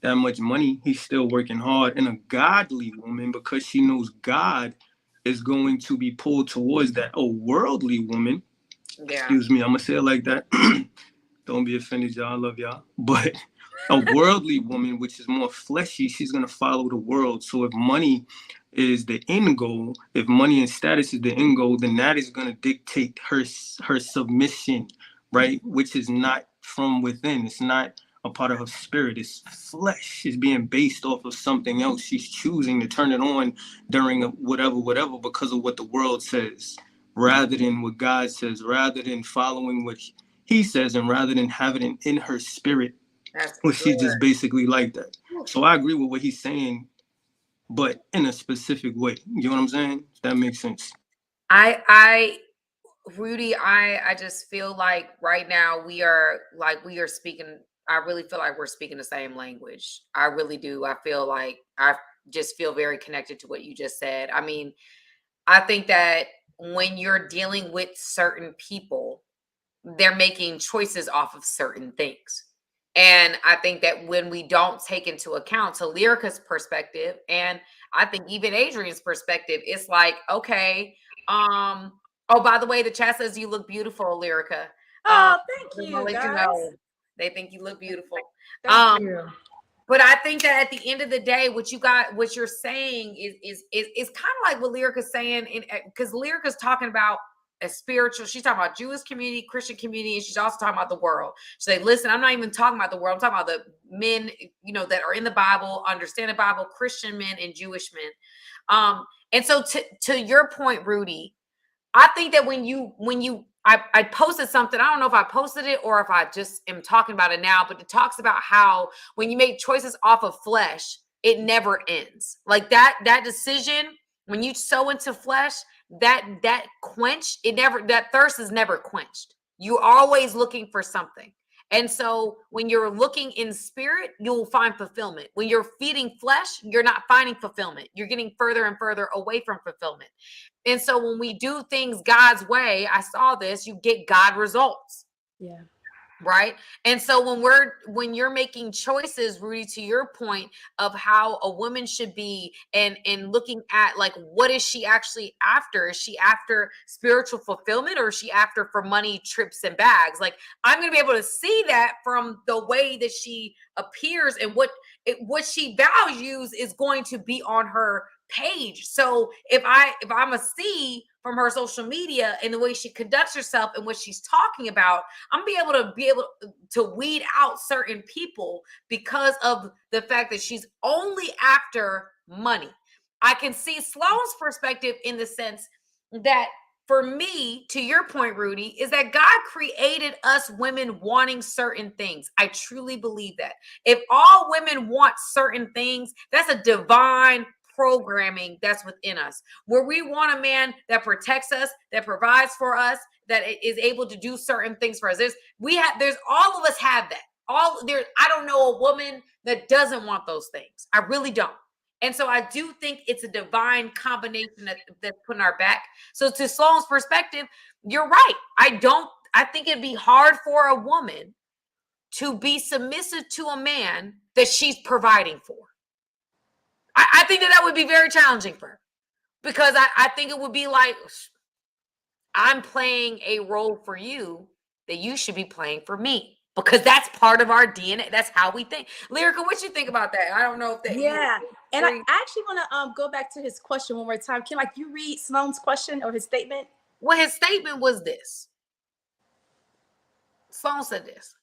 that much money, he's still working hard. And a godly woman, because she knows God, is going to be pulled towards that. A worldly woman, excuse me, I'm gonna say it like that. Don't be offended, y'all. I love y'all. But a worldly woman, which is more fleshy, she's gonna follow the world. So if money is the end goal, if money and status is the end goal, then that is gonna dictate her submission, right? Which is not from within. It's not a part of her spirit. It's flesh. It's being based off of something else. She's choosing to turn it on during whatever because of what the world says, rather than what God says, rather than following what he says, and rather than having it in her spirit, where she's just basically like that. So I agree with what he's saying, but in a specific way. You know what I'm saying? If that makes sense. Rudy, I just feel like right now we are speaking. I really feel like we're speaking the same language. I really do. I feel like I just feel very connected to what you just said. I mean, I think that when you're dealing with certain people, they're making choices off of certain things. And I think that when we don't take into account, to Lyrica's perspective, and I think even Adrian's perspective, it's like, okay, oh, by the way, the chat says you look beautiful, Lyrica. Oh, thank you, guys. They think you look beautiful. Thank you. But I think that at the end of the day, what you're saying is kind of like what Lyrica's saying, because Lyrica's talking about a spiritual. She's talking about Jewish community, Christian community, and she's also talking about the world. She's like, listen, I'm not even talking about the world. I'm talking about the men, that are in the Bible, understand the Bible, Christian men and Jewish men. And so to your point, Rudy, I think that when I posted something, I don't know if I posted it or if I just am talking about it now, but it talks about how when you make choices off of flesh, it never ends. Like that decision, when you sow into flesh, that thirst is never quenched. You're always looking for something. And so when you're looking in spirit, you'll find fulfillment. When you're feeding flesh, you're not finding fulfillment. You're getting further and further away from fulfillment. And so when we do things God's way, I saw this, you get God results. Yeah. Right. And so when you're making choices, Rudy, to your point of how a woman should be and looking at like, what is she actually after? Is she after spiritual fulfillment, or is she after for money, trips, and bags? Like, I'm going to be able to see that from the way that she appears, and what she values is going to be on her page. So if I'm a see from her social media and the way she conducts herself and what she's talking about, I'm be able to weed out certain people because of the fact that she's only after money. I can see Sloan's perspective in the sense that for me, to your point, Rudy, is that God created us women wanting certain things. I truly believe that. If all women want certain things, that's a divine programming that's within us, where we want a man that protects us, that provides for us, that is able to do certain things for us. There's all of us have that. I don't know a woman that doesn't want those things. I really don't. And so I do think it's a divine combination that's put in our back. So to Sloan's perspective, you're right. I think it'd be hard for a woman to be submissive to a man that she's providing for. I think that would be very challenging for her, because I think it would be like, I'm playing a role for you that you should be playing for me, because that's part of our DNA. That's how we think. Lyrica, what you think about that? I don't know if that. Yeah. And I actually want to go back to his question one more time. Can you read Sloan's question or his statement? Well, his statement was this. Sloan said this.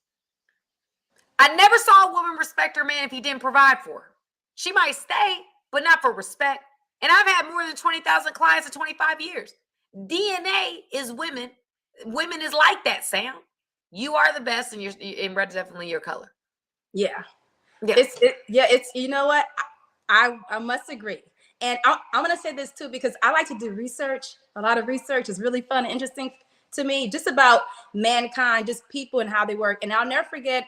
I never saw a woman respect her man if he didn't provide for her. She might stay, but not for respect. And I've had more than 20,000 clients in 25 years. DNA is women. Women is like that, Sam. You are the best, and red is definitely your color. Yeah. It's you know what? I must agree. And I'm going to say this too, because I like to do research. A lot of research is really fun and interesting to me, just about mankind, just people and how they work. And I'll never forget,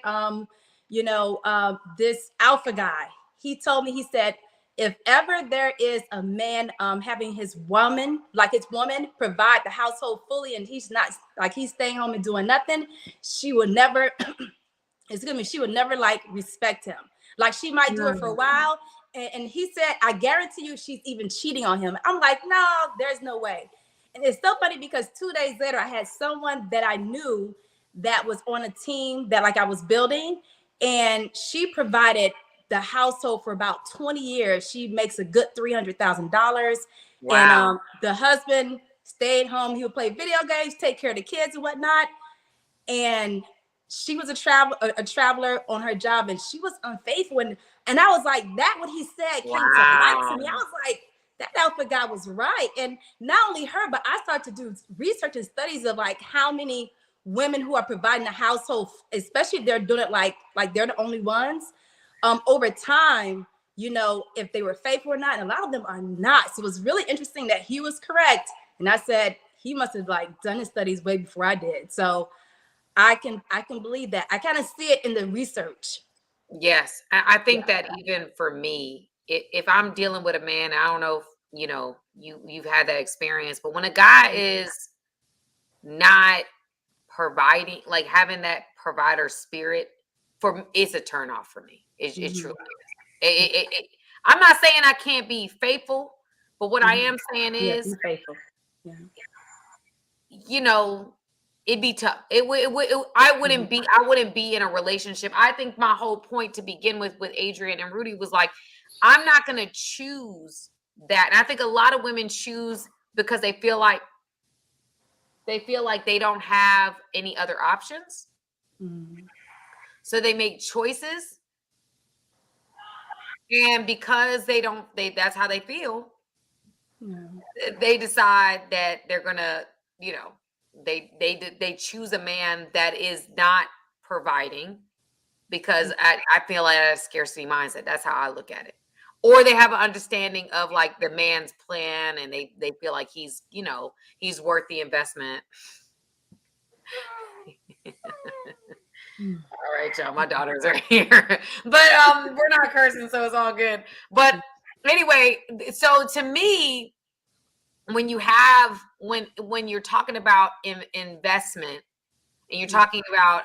this alpha guy. He told me, he said, if ever there is a man having his woman provide the household fully, and he's not, like, he's staying home and doing nothing, she would never, she would never like respect him. Like, she might do it for a while. And he said, I guarantee you she's even cheating on him. I'm like, no, there's no way. And it's so funny, because 2 days later, I had someone that I knew that was on a team that, like, I was building, and she provided the household for about 20 years. She makes a good $300,000. Wow. And the husband stayed home. He would play video games, take care of the kids and whatnot. And she was a traveler on her job, and she was unfaithful. And I was like, that what he said came to light to me. I was like, that alpha guy was right. And not only her, but I started to do research and studies of, like, how many women who are providing a household, especially if they're doing it like they're the only ones, over time, if they were faithful or not. And a lot of them are not. So it was really interesting that he was correct. And I said, he must have, like, done his studies way before I did. So I can believe that. I kind of see it in the research. Yes. I think that even for me, if I'm dealing with a man, I don't know if, you've had that experience, but when a guy is not providing, like, having that provider spirit, it's a turn off for me. It truly is. I'm not saying I can't be faithful, but what I am saying is, be faithful. it'd be tough. I wouldn't be in a relationship. I think my whole point to begin with Adrian and Rudy was like, I'm not going to choose that. And I think a lot of women choose because they feel like they don't have any other options. Mm-hmm. So they make choices. And because that's how they feel. Yeah. They decide that they're going to, they choose a man that is not providing, because I feel like that's a scarcity mindset. That's how I look at it. Or they have an understanding of, like, the man's plan, and they feel like he's worth the investment. All right, y'all, my daughters are here, but we're not cursing, so it's all good. But anyway, so to me, when you're talking about investment, and you're talking about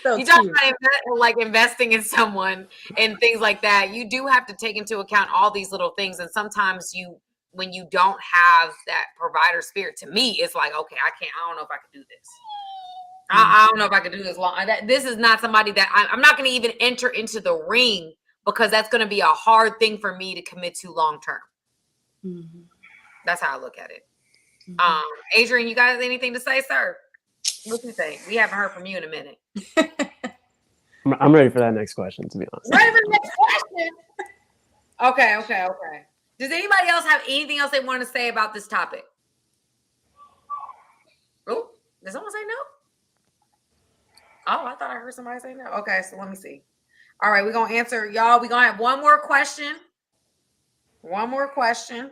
you talk about like investing in someone and things like that, you do have to take into account all these little things. And sometimes when you don't have that provider spirit, to me, it's like, okay, I don't know if I can do this. I don't know if I can do this long. This is not somebody that I'm not going to even enter into the ring, because that's going to be a hard thing for me to commit to long term. Mm-hmm. That's how I look at it. Mm-hmm. Adrian, you got anything to say, sir? What do you think? We haven't heard from you in a minute. I'm ready for that next question, to be honest. Ready for the next question? Okay. Does anybody else have anything else they want to say about this topic? Oh, did someone say no? Oh, I thought I heard somebody say no. Okay, so let me see. All right, we're going to answer, y'all. We're going to have one more question. One more question.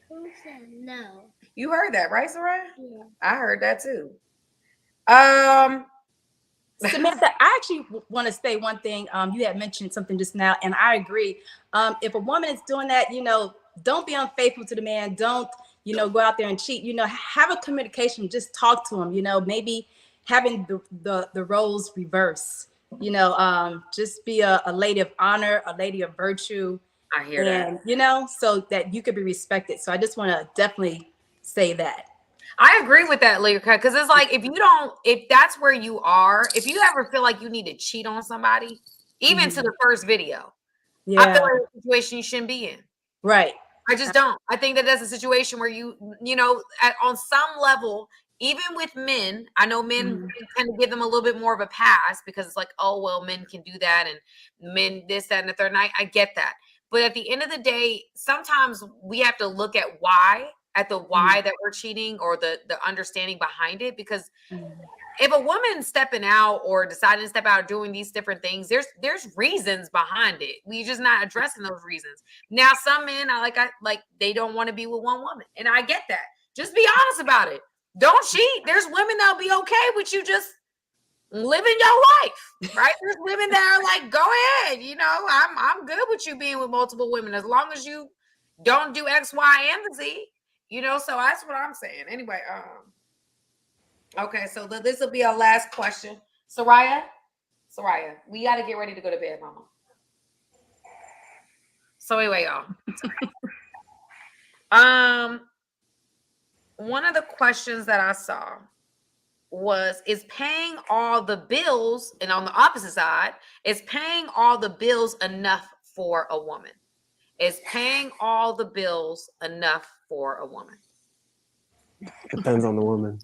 Who said no? You heard that, right, Soraya? Yeah. I heard that too. Samantha, I actually want to say one thing. You had mentioned something just now, and I agree. If a woman is doing that, don't be unfaithful to the man. Don't, go out there and cheat. Have a communication. Just talk to him. Maybe having the roles reverse. Just be a lady of honor, a lady of virtue. I hear that. So that you could be respected. So I just want to definitely say that. I agree with that, Lyrica, because it's like if that's where you are, if you ever feel like you need to cheat on somebody, even to the first video, I feel like it's a situation you shouldn't be in. Right. I just don't. I think that that's a situation where on some level, even with men, I know men tend to give them a little bit more of a pass because it's like, oh, well, men can do that and men this, that, and the third. And I get that. But at the end of the day, sometimes we have to look at why that we're cheating or the understanding behind it. Because if a woman's stepping out or deciding to step out doing these different things, there's reasons behind it. We're just not addressing those reasons. Now, some men they don't want to be with one woman. And I get that. Just be honest about it. Don't cheat. There's women that'll be okay with you just living your life, right? There's women that are like, go ahead. I'm good with you being with multiple women as long as you don't do X, Y, and the Z. So that's what I'm saying. Anyway, okay, so this will be our last question. Soraya, we got to get ready to go to bed, mama. So anyway, y'all. One of the questions that I saw was, is paying all the bills, and on the opposite side, is paying all the bills enough for a woman? Is paying all the bills enough for a woman? Depends on the woman.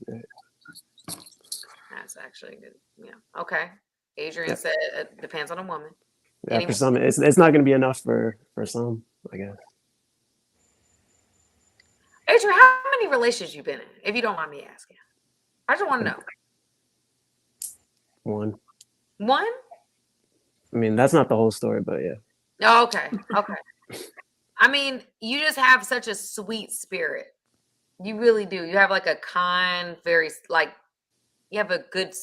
That's actually good. Yeah. Okay. Adrian said it depends on a woman. Yeah, for some, it's not going to be enough for some, I guess. Adrian, how many relationships you been in, if you don't mind me asking? I just want to know. One? I mean, that's not the whole story, but yeah. Oh, okay. I mean, you just have such a sweet spirit. You really do. You have like a kind, you have a good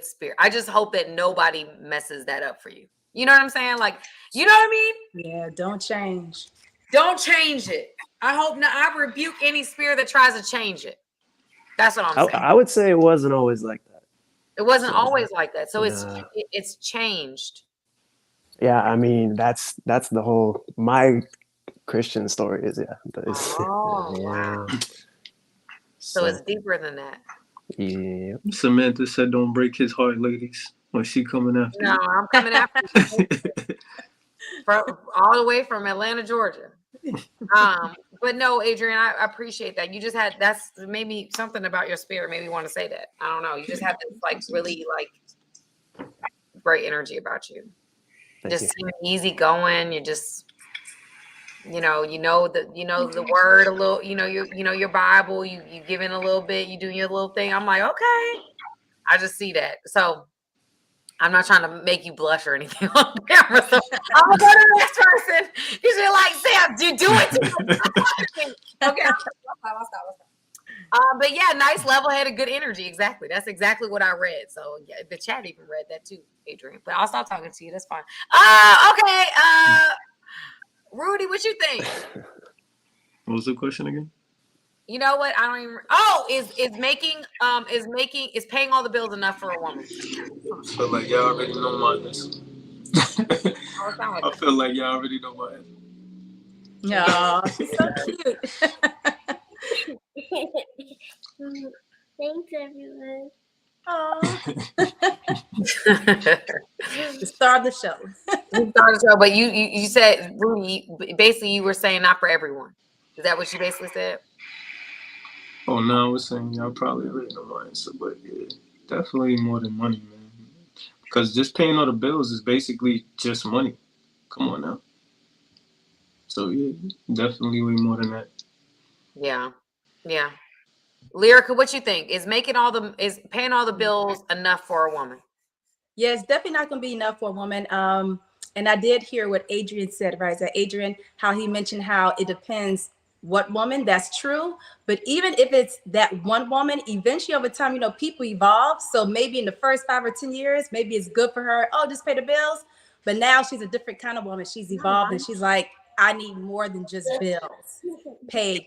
spirit. I just hope that nobody messes that up for you. You know what I'm saying? Like, you know what I mean? Yeah, don't change. Don't change it. I hope not. I rebuke any spirit that tries to change it. That's what I'm saying. I would say it wasn't always like that. It wasn't always like that. So it's changed. Yeah, I mean, that's the whole, my Christian story is, Wow. So it's deeper than that. Yeah. Samantha said, "Don't break his heart, ladies." When she coming after you. No, I'm coming after you. All the way from Atlanta, Georgia. But no, Adrian, I appreciate that. You just that's maybe something about your spirit made me want to say that. I don't know. You just have this really great energy about you. Just seem easy going. You just the word a little, your Bible, you give in a little bit, you do your little thing. I'm like, okay. I just see that. So I'm not trying to make you blush or anything on camera. So I'm gonna go to the next person. You should Sam, do it. Okay, I'll stop. But yeah, nice, level-headed, good energy. Exactly. That's exactly what I read. So yeah, the chat even read that too, Adrian. But I'll stop talking to you. That's fine. Okay. Rudy, what you think? What was the question again? You know what? I don't even. Oh, is paying all the bills enough for a woman? I feel like y'all already know my answer. I feel like y'all already know my answer. No, she's so cute. Thanks, everyone. The star of the show. But you said, Rudy, basically you were saying not for everyone. Is that what you basically said? Oh no, I was saying y'all probably already know my answer, but yeah, definitely more than money, man. Because just paying all the bills is basically just money. Come on now. So yeah, definitely way more than that. Yeah. Yeah. Lyrica, what you think? Is paying all the bills enough for a woman? Yeah, it's definitely not going to be enough for a woman. And I did hear what Adrian said, right? So Adrian, how he mentioned how it depends what woman. That's true. But even if it's that one woman, eventually over time, people evolve. So maybe in the first 5 or 10 years, maybe it's good for her. Oh, just pay the bills. But now she's a different kind of woman. She's evolved and she's like, I need more than just bills paid,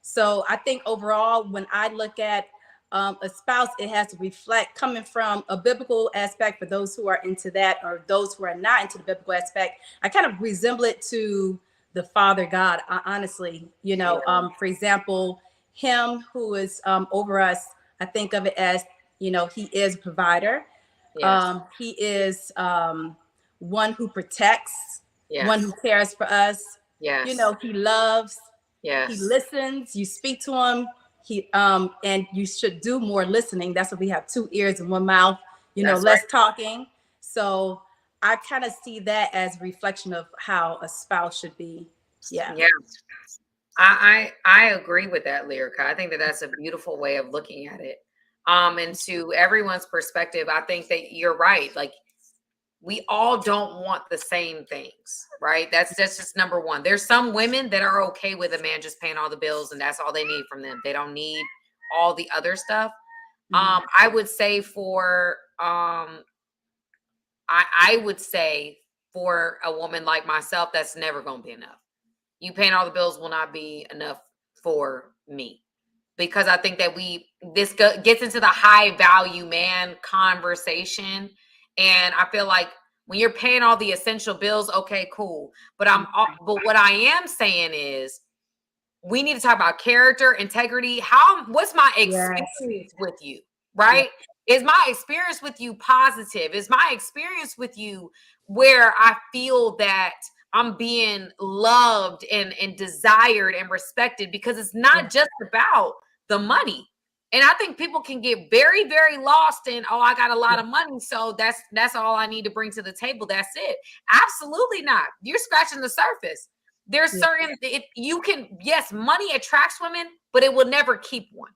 So I think overall, when I look at a spouse, it has to reflect coming from a biblical aspect for those who are into that, or those who are not into the biblical aspect. I kind of resemble it to the Father God, honestly. For example, him who is over us, I think of it as, he is a provider. Yes. He is one who protects, Yes. one who cares for us. Yes. He loves. Yes. He listens. You speak to him. And you should do more listening. That's why we have 2 ears and 1 mouth. That's less right. talking. So I kind of see that as a reflection of how a spouse should be. Yeah. Yeah. I agree with that, Lyrica. I think that that's a beautiful way of looking at it. And to everyone's perspective, I think that you're right. Like, we all don't want the same things, right? That's just number one. There's some women that are okay with a man just paying all the bills and that's all they need from them. They don't need all the other stuff. I would say for I would say for a woman like myself, that's never going to be enough. You paying all the bills will not be enough for me, because I think that this gets into the high value man conversation. And I feel like when you're paying all the essential bills, okay, cool. But what I am saying is we need to talk about character, integrity. What's my experience with you, right? Is my experience with you positive? Is my experience with you where I feel that I'm being loved and desired and respected? Because it's not just about the money. And I think people can get very, very lost in, oh, I got a lot of money, so that's all I need to bring to the table. That's it. Absolutely not. You're scratching the surface. There's certain, yes, money attracts women, but it will never keep one.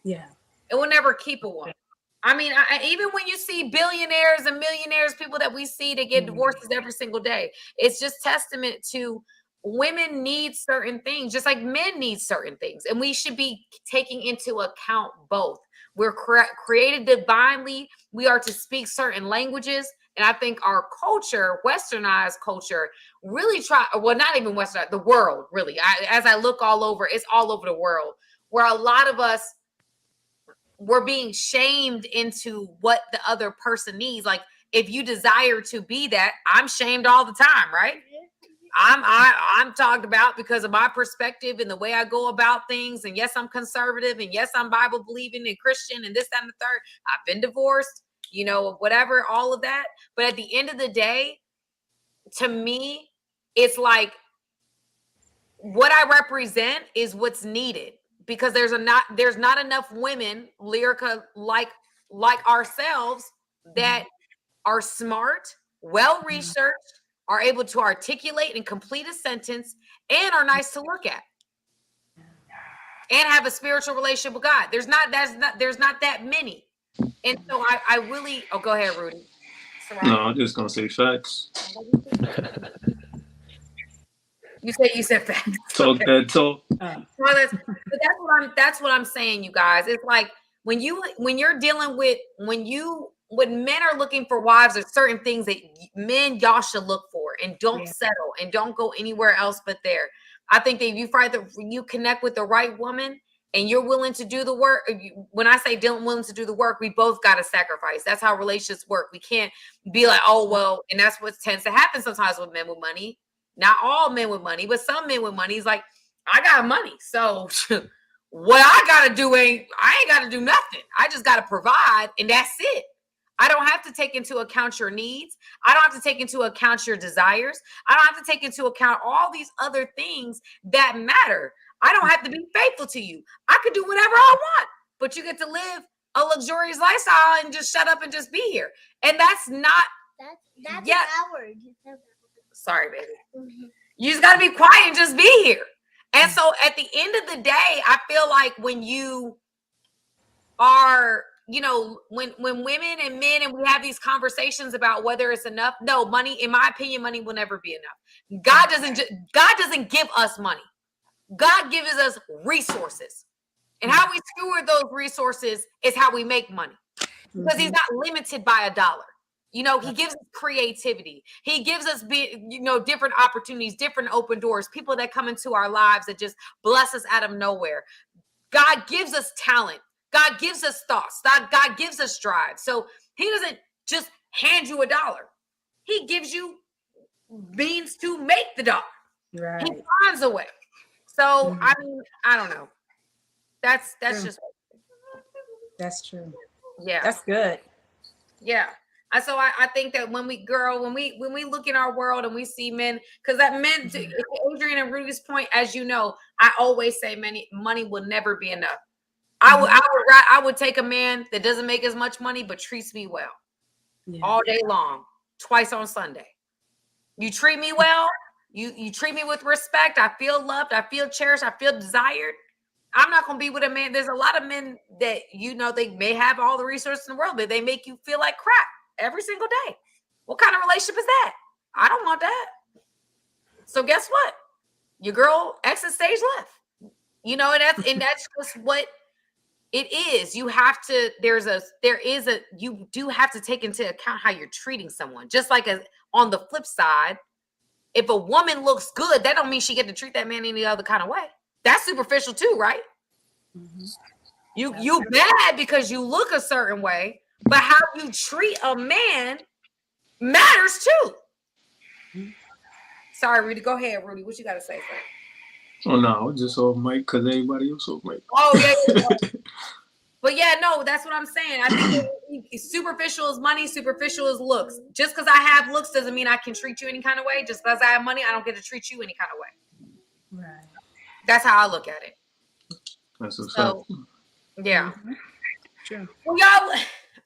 Yeah. It will never keep a woman. I mean, even when you see billionaires and millionaires, people that we see that get divorces every single day, it's just testament to women need certain things, just like men need certain things. And we should be taking into account both. We're created divinely. We are to speak certain languages. And I think our culture, westernized culture, really not even westernized, the world, really. As I look all over, it's all over the world, where a lot of us, we're being shamed into what the other person needs. Like, if you desire to be that, I'm shamed all the time, right? I'm talked about because of my perspective and the way I go about things. And yes, I'm conservative. And yes, I'm Bible believing and Christian and this, that, and the third. I've been divorced, whatever, all of that. But at the end of the day, to me, it's like what I represent is what's needed, because there's not enough women, Lyrica, like ourselves, that are smart, well researched, are able to articulate and complete a sentence, and are nice to look at, and have a spiritual relationship with God. There's not that many. And so I really, go ahead, Rudy. No, I'm just gonna say facts. You said facts. Talk that talk. But that's what I'm saying, you guys. It's like when you're dealing with, when men are looking for wives, there's certain things that y'all should look for, and don't settle and don't go anywhere else but there. I think that if you connect with the right woman and you're willing to do the work. When I say willing to do the work, we both got to sacrifice. That's how relationships work. We can't be like, oh, well, and that's what tends to happen sometimes with men with money. Not all men with money, but some men with money is like, I got money, so what I gotta do I ain't gotta do nothing. I just gotta provide, and that's it. I don't have to take into account your needs. I don't have to take into account your desires. I don't have to take into account all these other things that matter. I don't have to be faithful to you. I could do whatever I want, but you get to live a luxurious lifestyle and just shut up and just be here. And that's not. That's Yeah. Howard. Sorry, baby. You just got to be quiet and just be here. And so at the end of the day, I feel like when you are, you know, when women and men and we have these conversations about whether it's enough, no, money, in my opinion, money will never be enough. God doesn't give us money. God gives us resources. And how we steward those resources is how we make money. Because he's not limited by a dollar. You know, he gives us creativity. He gives us, different opportunities, different open doors, people that come into our lives that just bless us out of nowhere. God gives us talent. God gives us thoughts. God gives us drive. So he doesn't just hand you $1. He gives you means to make the dollar. Right. He finds a way. So, I mean, I don't know. That's just. That's true. Yeah. That's good. Yeah. So I think that when we look in our world and we see men, because that men, Adrian and Rudy's point, as you know, I always say money will never be enough. I would take a man that doesn't make as much money but treats me well all day long, twice on Sunday. You treat me well, you treat me with respect. I feel loved, I feel cherished, I feel desired. I'm not going to be with a man. There's a lot of men that, they may have all the resources in the world, but they make you feel like crap every single day. What kind of relationship is that? I don't want that. So guess what? Your girl exit stage left. And that's just what it is. You have to, you do have to take into account how you're treating someone. Just like on the flip side, if a woman looks good, that don't mean she get to treat that man any other kind of way. That's superficial too, right? You bad because you look a certain way, but how you treat a man matters too. Sorry, Rudy. Go ahead, Rudy. What you got to say, sir? Oh no, just off mic because everybody else off mic. Oh yeah. But yeah, no, that's what I'm saying. I think superficial is money, superficial is looks. Just because I have looks doesn't mean I can treat you any kind of way. Just because I have money, I don't get to treat you any kind of way. Right. That's how I look at it. That's a fact. Yeah. True. Well, y'all,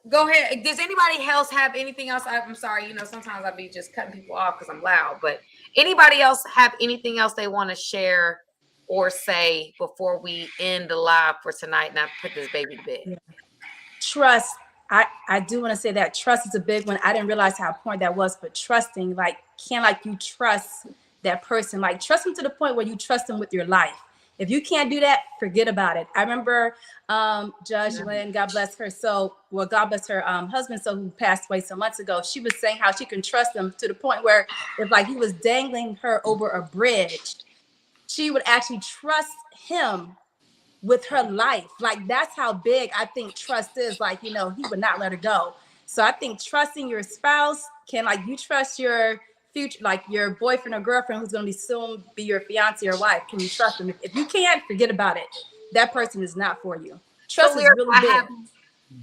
go ahead. Does anybody else have anything else? I'm sorry, sometimes I'll be just cutting people off because I'm loud. But anybody else have anything else they want to share or say before we end the live for tonight and I put this baby to bed? Yeah. Trust. I do want to say that trust is a big one. I didn't realize how important that was, but trusting, you trust that person, trust them to the point where you trust them with your life. If you can't do that, forget about it. I remember Judge Lynn, God bless her. God bless her husband, who passed away some months ago. She was saying how she can trust him to the point where if he was dangling her over a bridge, she would actually trust him with her life. That's how big I think trust is. He would not let her go. So I think trusting your spouse you trust your future, your boyfriend or girlfriend who's going to soon be your fiance or wife. Can you trust them? If you can't, forget about it. That person is not for you. Trust is really big.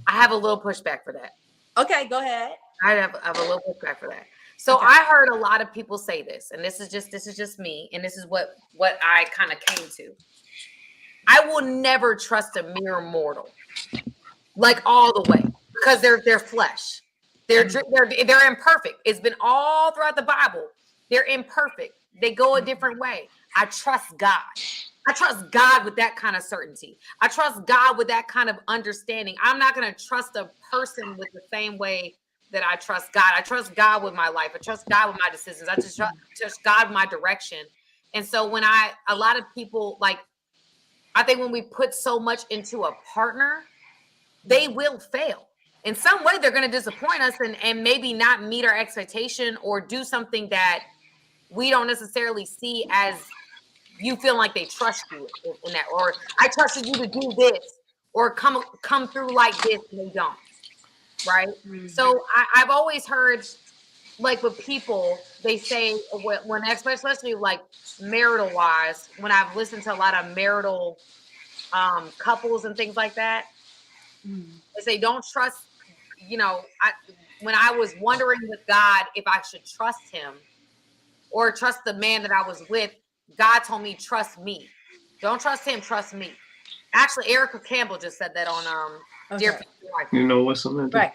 I have a little pushback for that. Okay, go ahead. I have a little pushback for that. So okay. I heard a lot of people say this, and this is just me, and this is what I kind of came to. I will never trust a mere mortal, all the way, because they're flesh. They're imperfect. It's been all throughout the Bible. They're imperfect. They go a different way. I trust God. I trust God with that kind of certainty. I trust God with that kind of understanding. I'm not going to trust a person with the same way that I trust God. I trust God with my life. I trust God with my decisions. I just trust God with my direction. And so when a lot of people, I think when we put so much into a partner, they will fail. In some way, they're going to disappoint us and maybe not meet our expectation or do something that we don't necessarily see as you feel like they trust you in that. Or I trusted you to do this or come through like this and they don't. Right? Mm-hmm. So I've always heard, with people, they say when especially marital wise, when I've listened to a lot of marital couples and things like that, they say don't trust. When I was wondering with God if I should trust him or trust the man that I was with, God told me trust me. Don't trust him, trust me. Actually, Erica Campbell just said that on Dear Okay. people. You know what, Samantha? Right.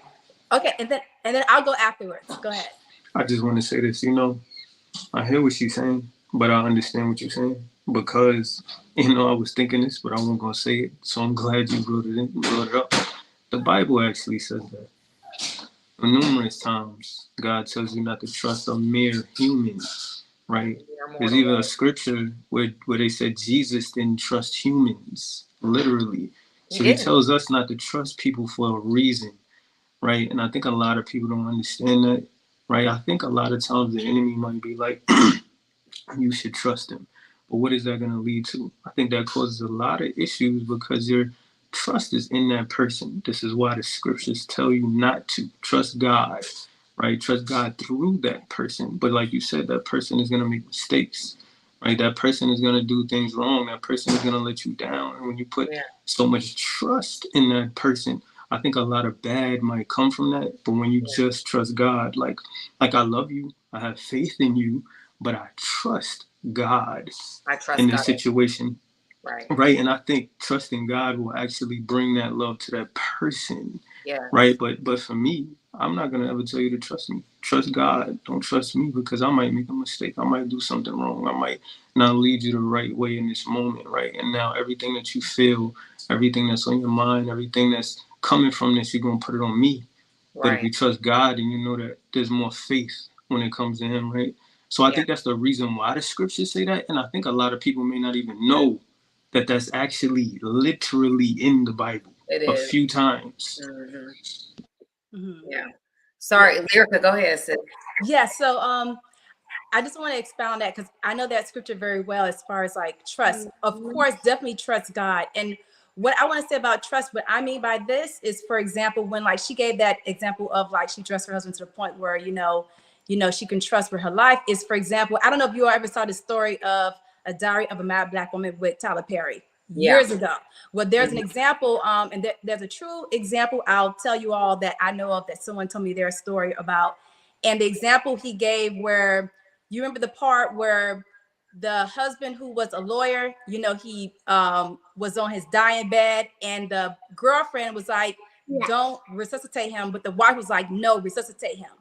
Okay, and then I'll go afterwards. Go ahead. I just want to say this. I hear what she's saying, but I understand what you're saying because I was thinking this, but I wasn't gonna say it. So I'm glad you brought it up. The Bible actually says that numerous times. God tells you not to trust a mere human, right? There's even a scripture where they said Jesus didn't trust humans, literally. So he tells us not to trust people for a reason, right? And I think a lot of people don't understand that, right? I think a lot of times the enemy might be like, you should trust him. But what is that going to lead to? I think that causes a lot of issues because your trust is in that person. This is why the scriptures tell you not to trust God, right? Trust God through that person. But like you said, that person is going to make mistakes, right? That person is going to do things wrong. That person is going to let you down. And when you put so much trust in that person, I think a lot of bad might come from that. But when you just trust God, like I love you, I have faith in you, but I trust God in this situation. Right. And I think trusting God will actually bring that love to that person. Yeah. Right. But for me, I'm not going to ever tell you to trust me. Trust God. Don't trust me because I might make a mistake. I might do something wrong. I might not lead you the right way in this moment. Right. And now everything that you feel, everything that's on your mind, everything that's coming from this, you're going to put it on me. Right. But if you trust God and you know that there's more faith when it comes to him. Right. So I think that's the reason why the scriptures say that. And I think a lot of people may not even know that that's actually literally in the Bible a few times. Yeah. Sorry, Lyrica, go ahead, sis. Yeah, so I just want to expound on that because I know that scripture very well as far as like trust. Of course, definitely trust God. And what I want to say about trust, what I mean by this is, for example, when like she gave that example of like she trusts her husband to the point where, she can trust for her life is, for example, I don't know if you all ever saw the story of A Diary of a Mad Black Woman with Tyler Perry years ago. Well, there's an example, and there's a true example I'll tell you all that I know of that someone told me their story about. And the example he gave where, you remember the part where the husband who was a lawyer, he was on his dying bed and the girlfriend was like, don't resuscitate him. But the wife was like, no, resuscitate him.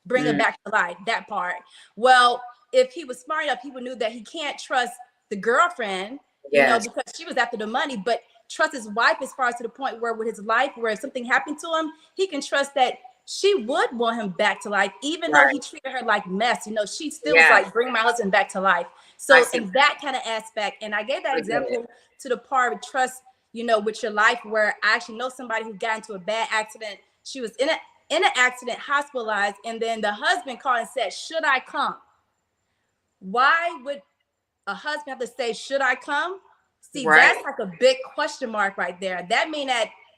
Bring him back to life, that part. Well, if he was smart enough, he would knew that he can't trust the girlfriend, because she was after the money, but trust his wife as far as to the point where with his life, where if something happened to him, he can trust that she would want him back to life, even though he treated her like mess. She still was like, bring my husband back to life. So in that kind of aspect, and I gave that example to the part of trust, with your life, where I actually know somebody who got into a bad accident. She was in an accident, hospitalized, and then the husband called and said, should I come? Why would a husband have to say, should I come? See, that's like a big question mark right there. That means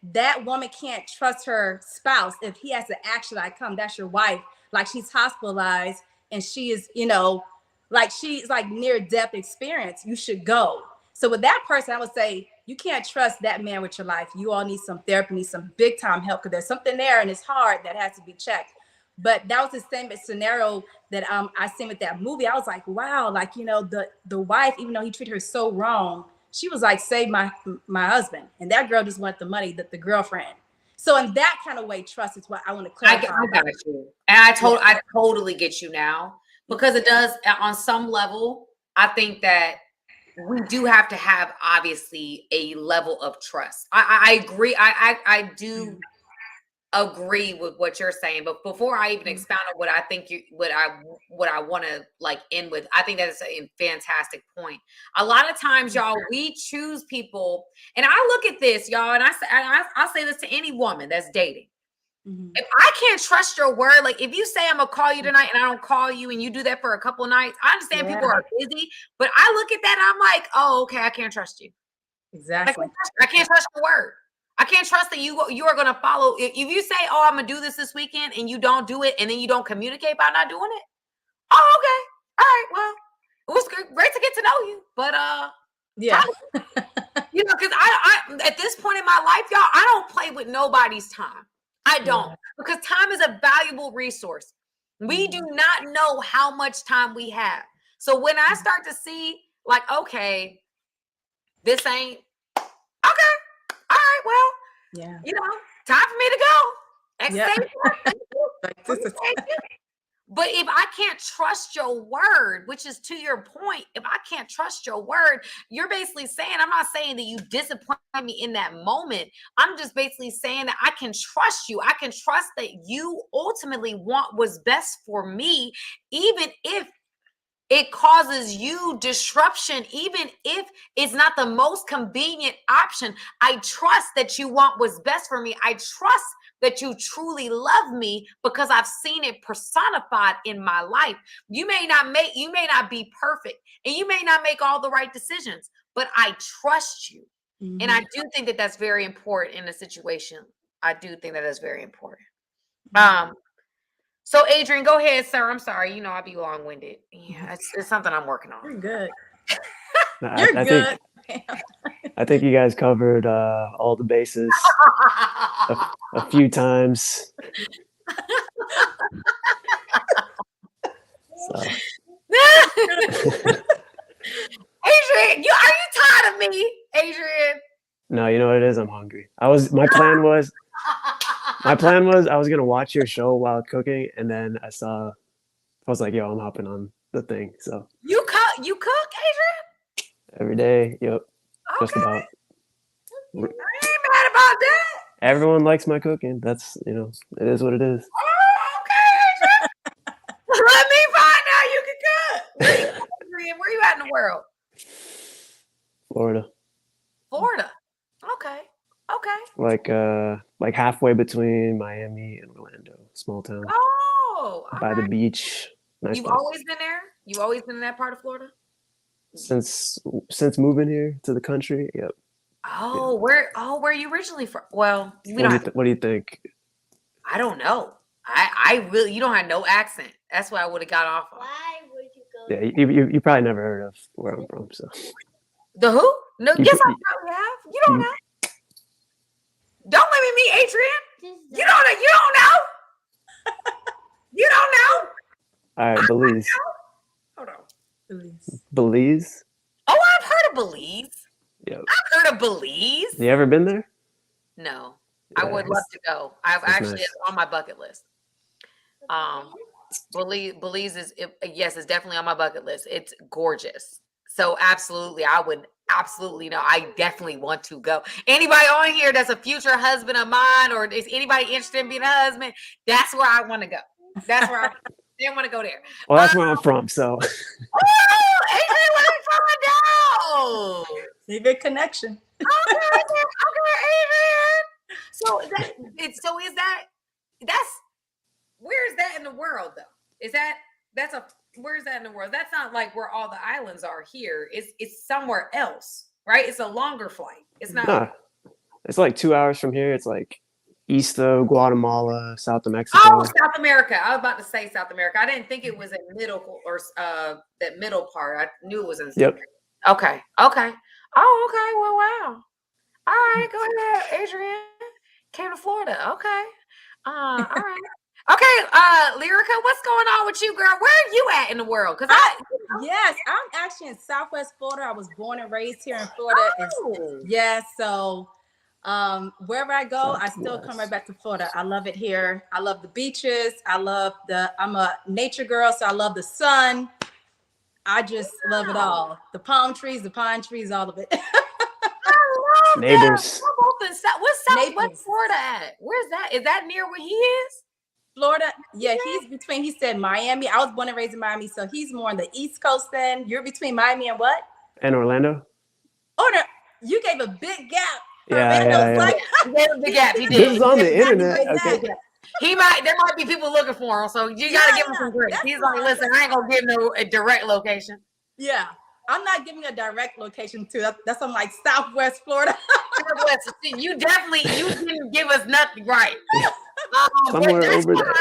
that woman can't trust her spouse if he has to actually like come. That's your wife. Like she's hospitalized and she is, like she's like near death experience. You should go. So with that person, I would say you can't trust that man with your life. You all need some therapy, need some big time help because there's something there and it's hard that has to be checked. But that was the same scenario that I seen with that movie. I was like, wow, like, the wife, even though he treated her so wrong, she was like, save my husband. And that girl just wanted the money, the girlfriend. So in that kind of way, trust is what I want to clarify. I got you. And I totally get you now, because it does on some level. I think that we do have to have obviously a level of trust. I agree. I do agree with what you're saying, but before I even expound on what I think what I want to like end with, I think that's a fantastic point. A lot of times, y'all, we choose people, and I look at this, y'all, and I'll say this to any woman that's dating. If I can't trust your word, like if you say I'm gonna call you tonight and I don't call you and you do that for a couple of nights, I understand people are busy, but I look at that and I'm like, oh, okay, I can't trust you. Exactly. I can't trust your word. I can't trust that you are going to follow. If you say, oh, I'm going to do this weekend and you don't do it and then you don't communicate about not doing it. Oh, okay. All right. Well, it was great to get to know you. But, because I at this point in my life, y'all, I don't play with nobody's time. I don't, because time is a valuable resource. We do not know how much time we have. So when I start to see like, okay, this ain't okay. All right, well, Yeah. You know, time for me to go. Yeah. But if I can't trust your word, which is to your point, if I can't trust your word, you're basically saying, I'm not saying that you disappoint me in that moment. I'm just basically saying that I can trust you. I can trust that you ultimately want what's best for me, even if it causes you disruption, even if it's not the most convenient option. I trust that you want what's best for me. I trust that you truly love me because I've seen it personified in my life. You may not be perfect, and you may not make all the right decisions, but I trust you. Mm-hmm. And I do think that that's very important in a situation. I do think that is very important. So Adrian, go ahead, sir. I'm sorry. You know, I'll be long-winded. Yeah, it's something I'm working on. You're good. You're good. I think you guys covered all the bases a few times. So. Adrian, are you tired of me, Adrian? No, you know what it is? I'm hungry. My plan was I was gonna watch your show while cooking, and then I was like, yo, I'm hopping on the thing. So you cook, Adrian? Every day, yep. Okay. Just about. I ain't mad about that. Everyone likes my cooking. That's, it is what it is. Oh, okay. Let me find out you can cook. Where you at in the world? Florida. Okay. Like halfway between Miami and Orlando, small town. Oh, by the beach. Nice You've place. always been there? You've always been in that part of Florida? Since moving here to the country, yep. Oh, where are you originally from? Well, what do you think? I don't know. I really, you don't have no accent. That's what I would have got off on. Why would you go? Yeah, you probably never heard of where I'm from, so. The who? No, yes, I probably have. You don't know. Don't let me meet Adrian. You don't know. You don't know. All right, Belize. Hold on. Belize? Oh, I've heard of Belize. Yep. I've heard of Belize. You ever been there? No. Yeah, I would love to go. It's on my bucket list. Belize is yes, it's definitely on my bucket list. It's gorgeous. So absolutely, I would absolutely know. I definitely want to go. Anybody on here that's a future husband of mine, or is anybody interested in being a husband? That's where I want to go. That's where I want to go there. Well, that's where I'm from, so. Oh, Adrian, let me find out. Leave a connection. Okay, Adrian. So where is that in the world though? Where is that in the world? That's not like where all the islands are here. It's somewhere else, right? It's a longer flight. It's not. Nah, it's like 2 hours from here. It's like east of Guatemala, south of Mexico. Oh, South America. I was about to say South America. I didn't think it was in middle or that middle part. I knew it was in. Yep. Okay. Oh, okay. Well, wow. All right, go ahead, Adrian. Came to Florida. Okay. All right. Okay, Lyrica, what's going on with you, girl? Where are you at in the world? Yes, I'm actually in Southwest Florida. I was born and raised here in Florida. So wherever I go, I still come right back to Florida. I love it here. I love the beaches. I'm a nature girl, so I love the sun. I just love it all. The palm trees, the pine trees, all of it. I love Neighbors. What's Southwest Florida at? Where's that? Is that near where he is? Florida, yeah, he said Miami. I was born and raised in Miami, so he's more on the East Coast then. You're between Miami and what? And Orlando. You gave a big gap. Yeah. He gave a big gap. He did. This is on the internet. Okay. There might be people looking for him, so you gotta give him some grace. He's like, listen, I ain't gonna give no a direct location. Yeah. I'm not giving a direct location to that's on like Southwest Florida. Southwest. You didn't give us nothing right. Somewhere over there.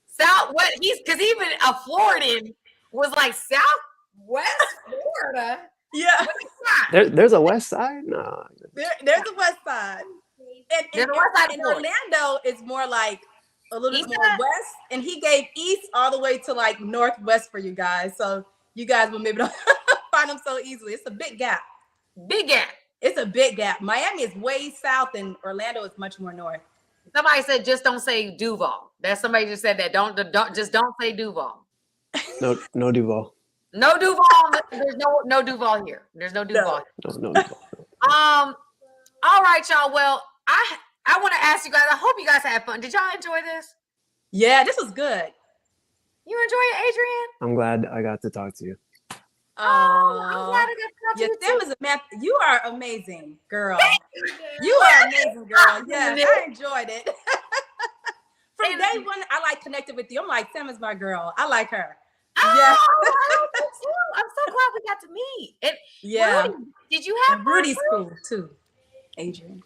Southwest. Because even a Floridian was like Southwest Florida. Yeah. There's a west side? No. There's a west side. And Orlando is more like a little bit more west. And he gave east all the way to like northwest for you guys. So you guys will maybe not find them so easily. It's a big gap. Big gap. It's a big gap. Miami is way south, and Orlando is much more north. Somebody said just don't say Duval. That somebody just said that. Don't say Duval. No Duval. No Duval. There's no Duval here. There's no Duval. No Duval. All right, y'all. Well, I want to ask you guys. I hope you guys had fun. Did y'all enjoy this? Yeah, this was good. You enjoy it, Adrian? I'm glad I got to talk to you. I'm glad I got to talk to you too. You are amazing, girl. You are amazing, girl. Yeah, I enjoyed it. From day one, I like connected with you. I'm like, Sam is my girl. I like her. Oh, Yeah. I'm so glad we got to meet. Yeah. Rudy, did you have Rudy's cool too, Adrian?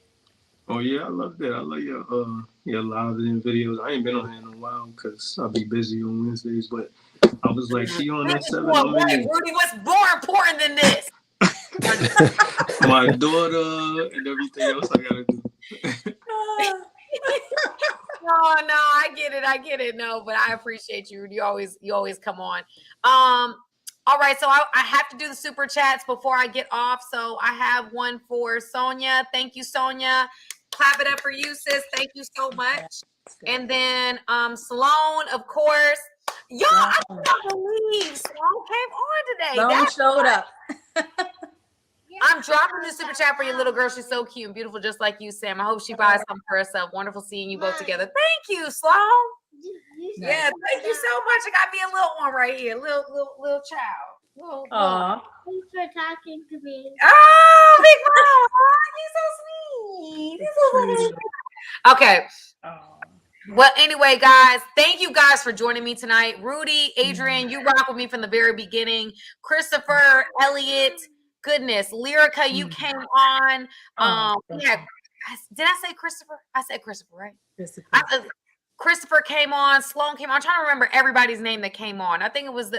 Oh yeah, I love that. I love your live and videos. I ain't been on here in a while because I'll be busy on Wednesdays, but I was like, she on that 7. Rudy, what's more important than this? My daughter and everything else I gotta do. No, I get it. No, but I appreciate you. You always come on. All right, so I have to do the super chats before I get off. So I have one for Sonia. Thank you, Sonia. Clap it up for you, sis. Thank you so much. And then Sloan, of course. Y'all, I can't believe Sloan came on today. Sloan showed up. I'm dropping the super chat for your little girl. She's so cute and beautiful, just like you, Sam. I hope she buys something for herself. Wonderful seeing you both together. Thank you, Sloan. Yeah, thank you so much. I got me a little one right here, little child. Thanks for talking to me. Oh, big mom, you're so sweet. Okay. Well, anyway, guys, thank you guys for joining me tonight. Rudy, Adrian, you rock with me from the very beginning. Christopher, Elliot, goodness, Lyrica, you came on. Did I say Christopher? I said Christopher, right? Christopher came on. Sloan came on. I'm trying to remember everybody's name that came on. I think it was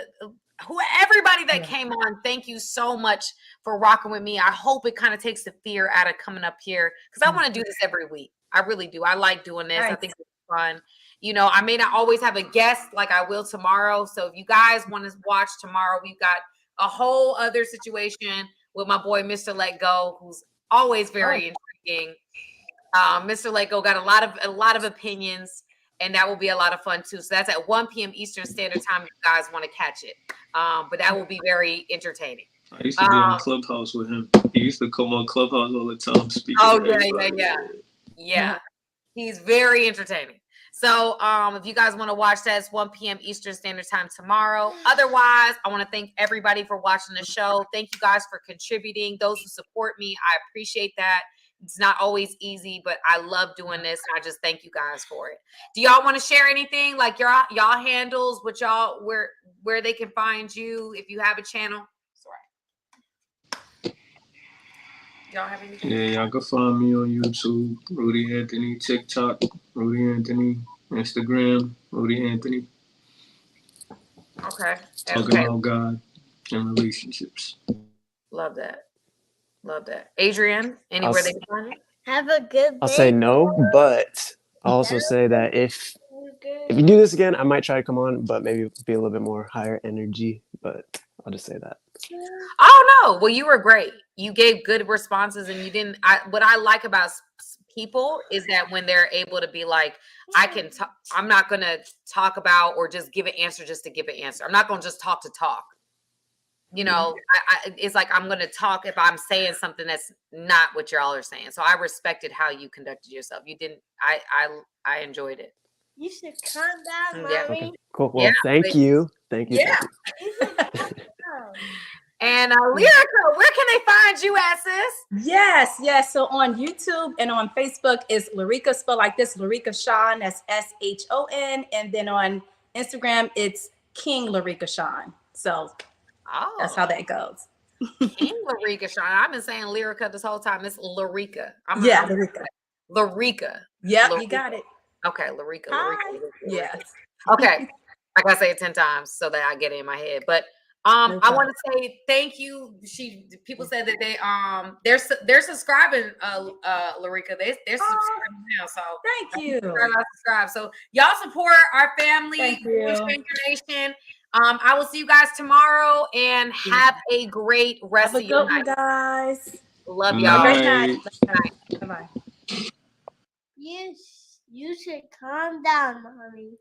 everybody that came on. Thank you so much for rocking with me. I hope it kind of takes the fear out of coming up here because I want to do this every week. I really do. I like doing this. I think it's fun. You know, I may not always have a guest like I will tomorrow. So if you guys want to watch tomorrow, we've got a whole other situation with my boy, Mr. Let Go, who's always very intriguing. Mr. Let Go got a lot of opinions. And that will be a lot of fun too. So that's at 1 p.m. Eastern Standard Time if you guys want to catch it. But that will be very entertaining. I used to be on Clubhouse with him. He used to come on Clubhouse all the time speaking. Oh, yeah. He's very entertaining. So if you guys want to watch that, it's 1 p.m. Eastern Standard Time tomorrow. Otherwise, I want to thank everybody for watching the show. Thank you guys for contributing. Those who support me, I appreciate that. It's not always easy, but I love doing this. And I just thank you guys for it. Do y'all want to share anything like y'all handles, what y'all where they can find you if you have a channel? Sorry. Y'all have anything? Yeah, y'all can find me on YouTube, Rudy Anthony, TikTok, Rudy Anthony, Instagram, Rudy Anthony. Okay. Talking about God and relationships. Love that. Adrian, anywhere they can find you? Have a good day. I'll say no, but I'll also say that if you do this again, I might try to come on, but maybe be a little bit more higher energy. But I'll just say that. Oh no! Well, you were great. You gave good responses, and you didn't. What I like about people is that when they're able to be like, I'm not going to talk about or just give an answer just to give an answer. I'm not going to just talk to talk. You know, it's like I'm going to talk if I'm saying something that's not what y'all are saying. So I respected how you conducted yourself. You didn't. I enjoyed it. You should calm down, Mommy. Yeah. Okay. Cool. Well, thank you. Yeah. And Lyrica, where can they find you at, sis? Yes. So on YouTube and on Facebook is Lyrica, spelled like this, Lyrica Sean. That's SHON. And then on Instagram, it's King Lyrica Sean. So that's how that goes. King Lyrica Sean. I've been saying Lyrica this whole time. It's Lyrica. Lyrica. Yep, you got it. Okay, Lyrica. Yes. Okay. I gotta say it 10 times so that I get it in my head. But I want to say thank you. People said that they're subscribing, Lyrica. They're subscribing now. So thank you. Subscribe. So y'all support our family. Thank you. Nation. I will see you guys tomorrow and have a great rest of your night. Guys. Love Good y'all. Great night. night. Bye bye. You should calm down, mommy.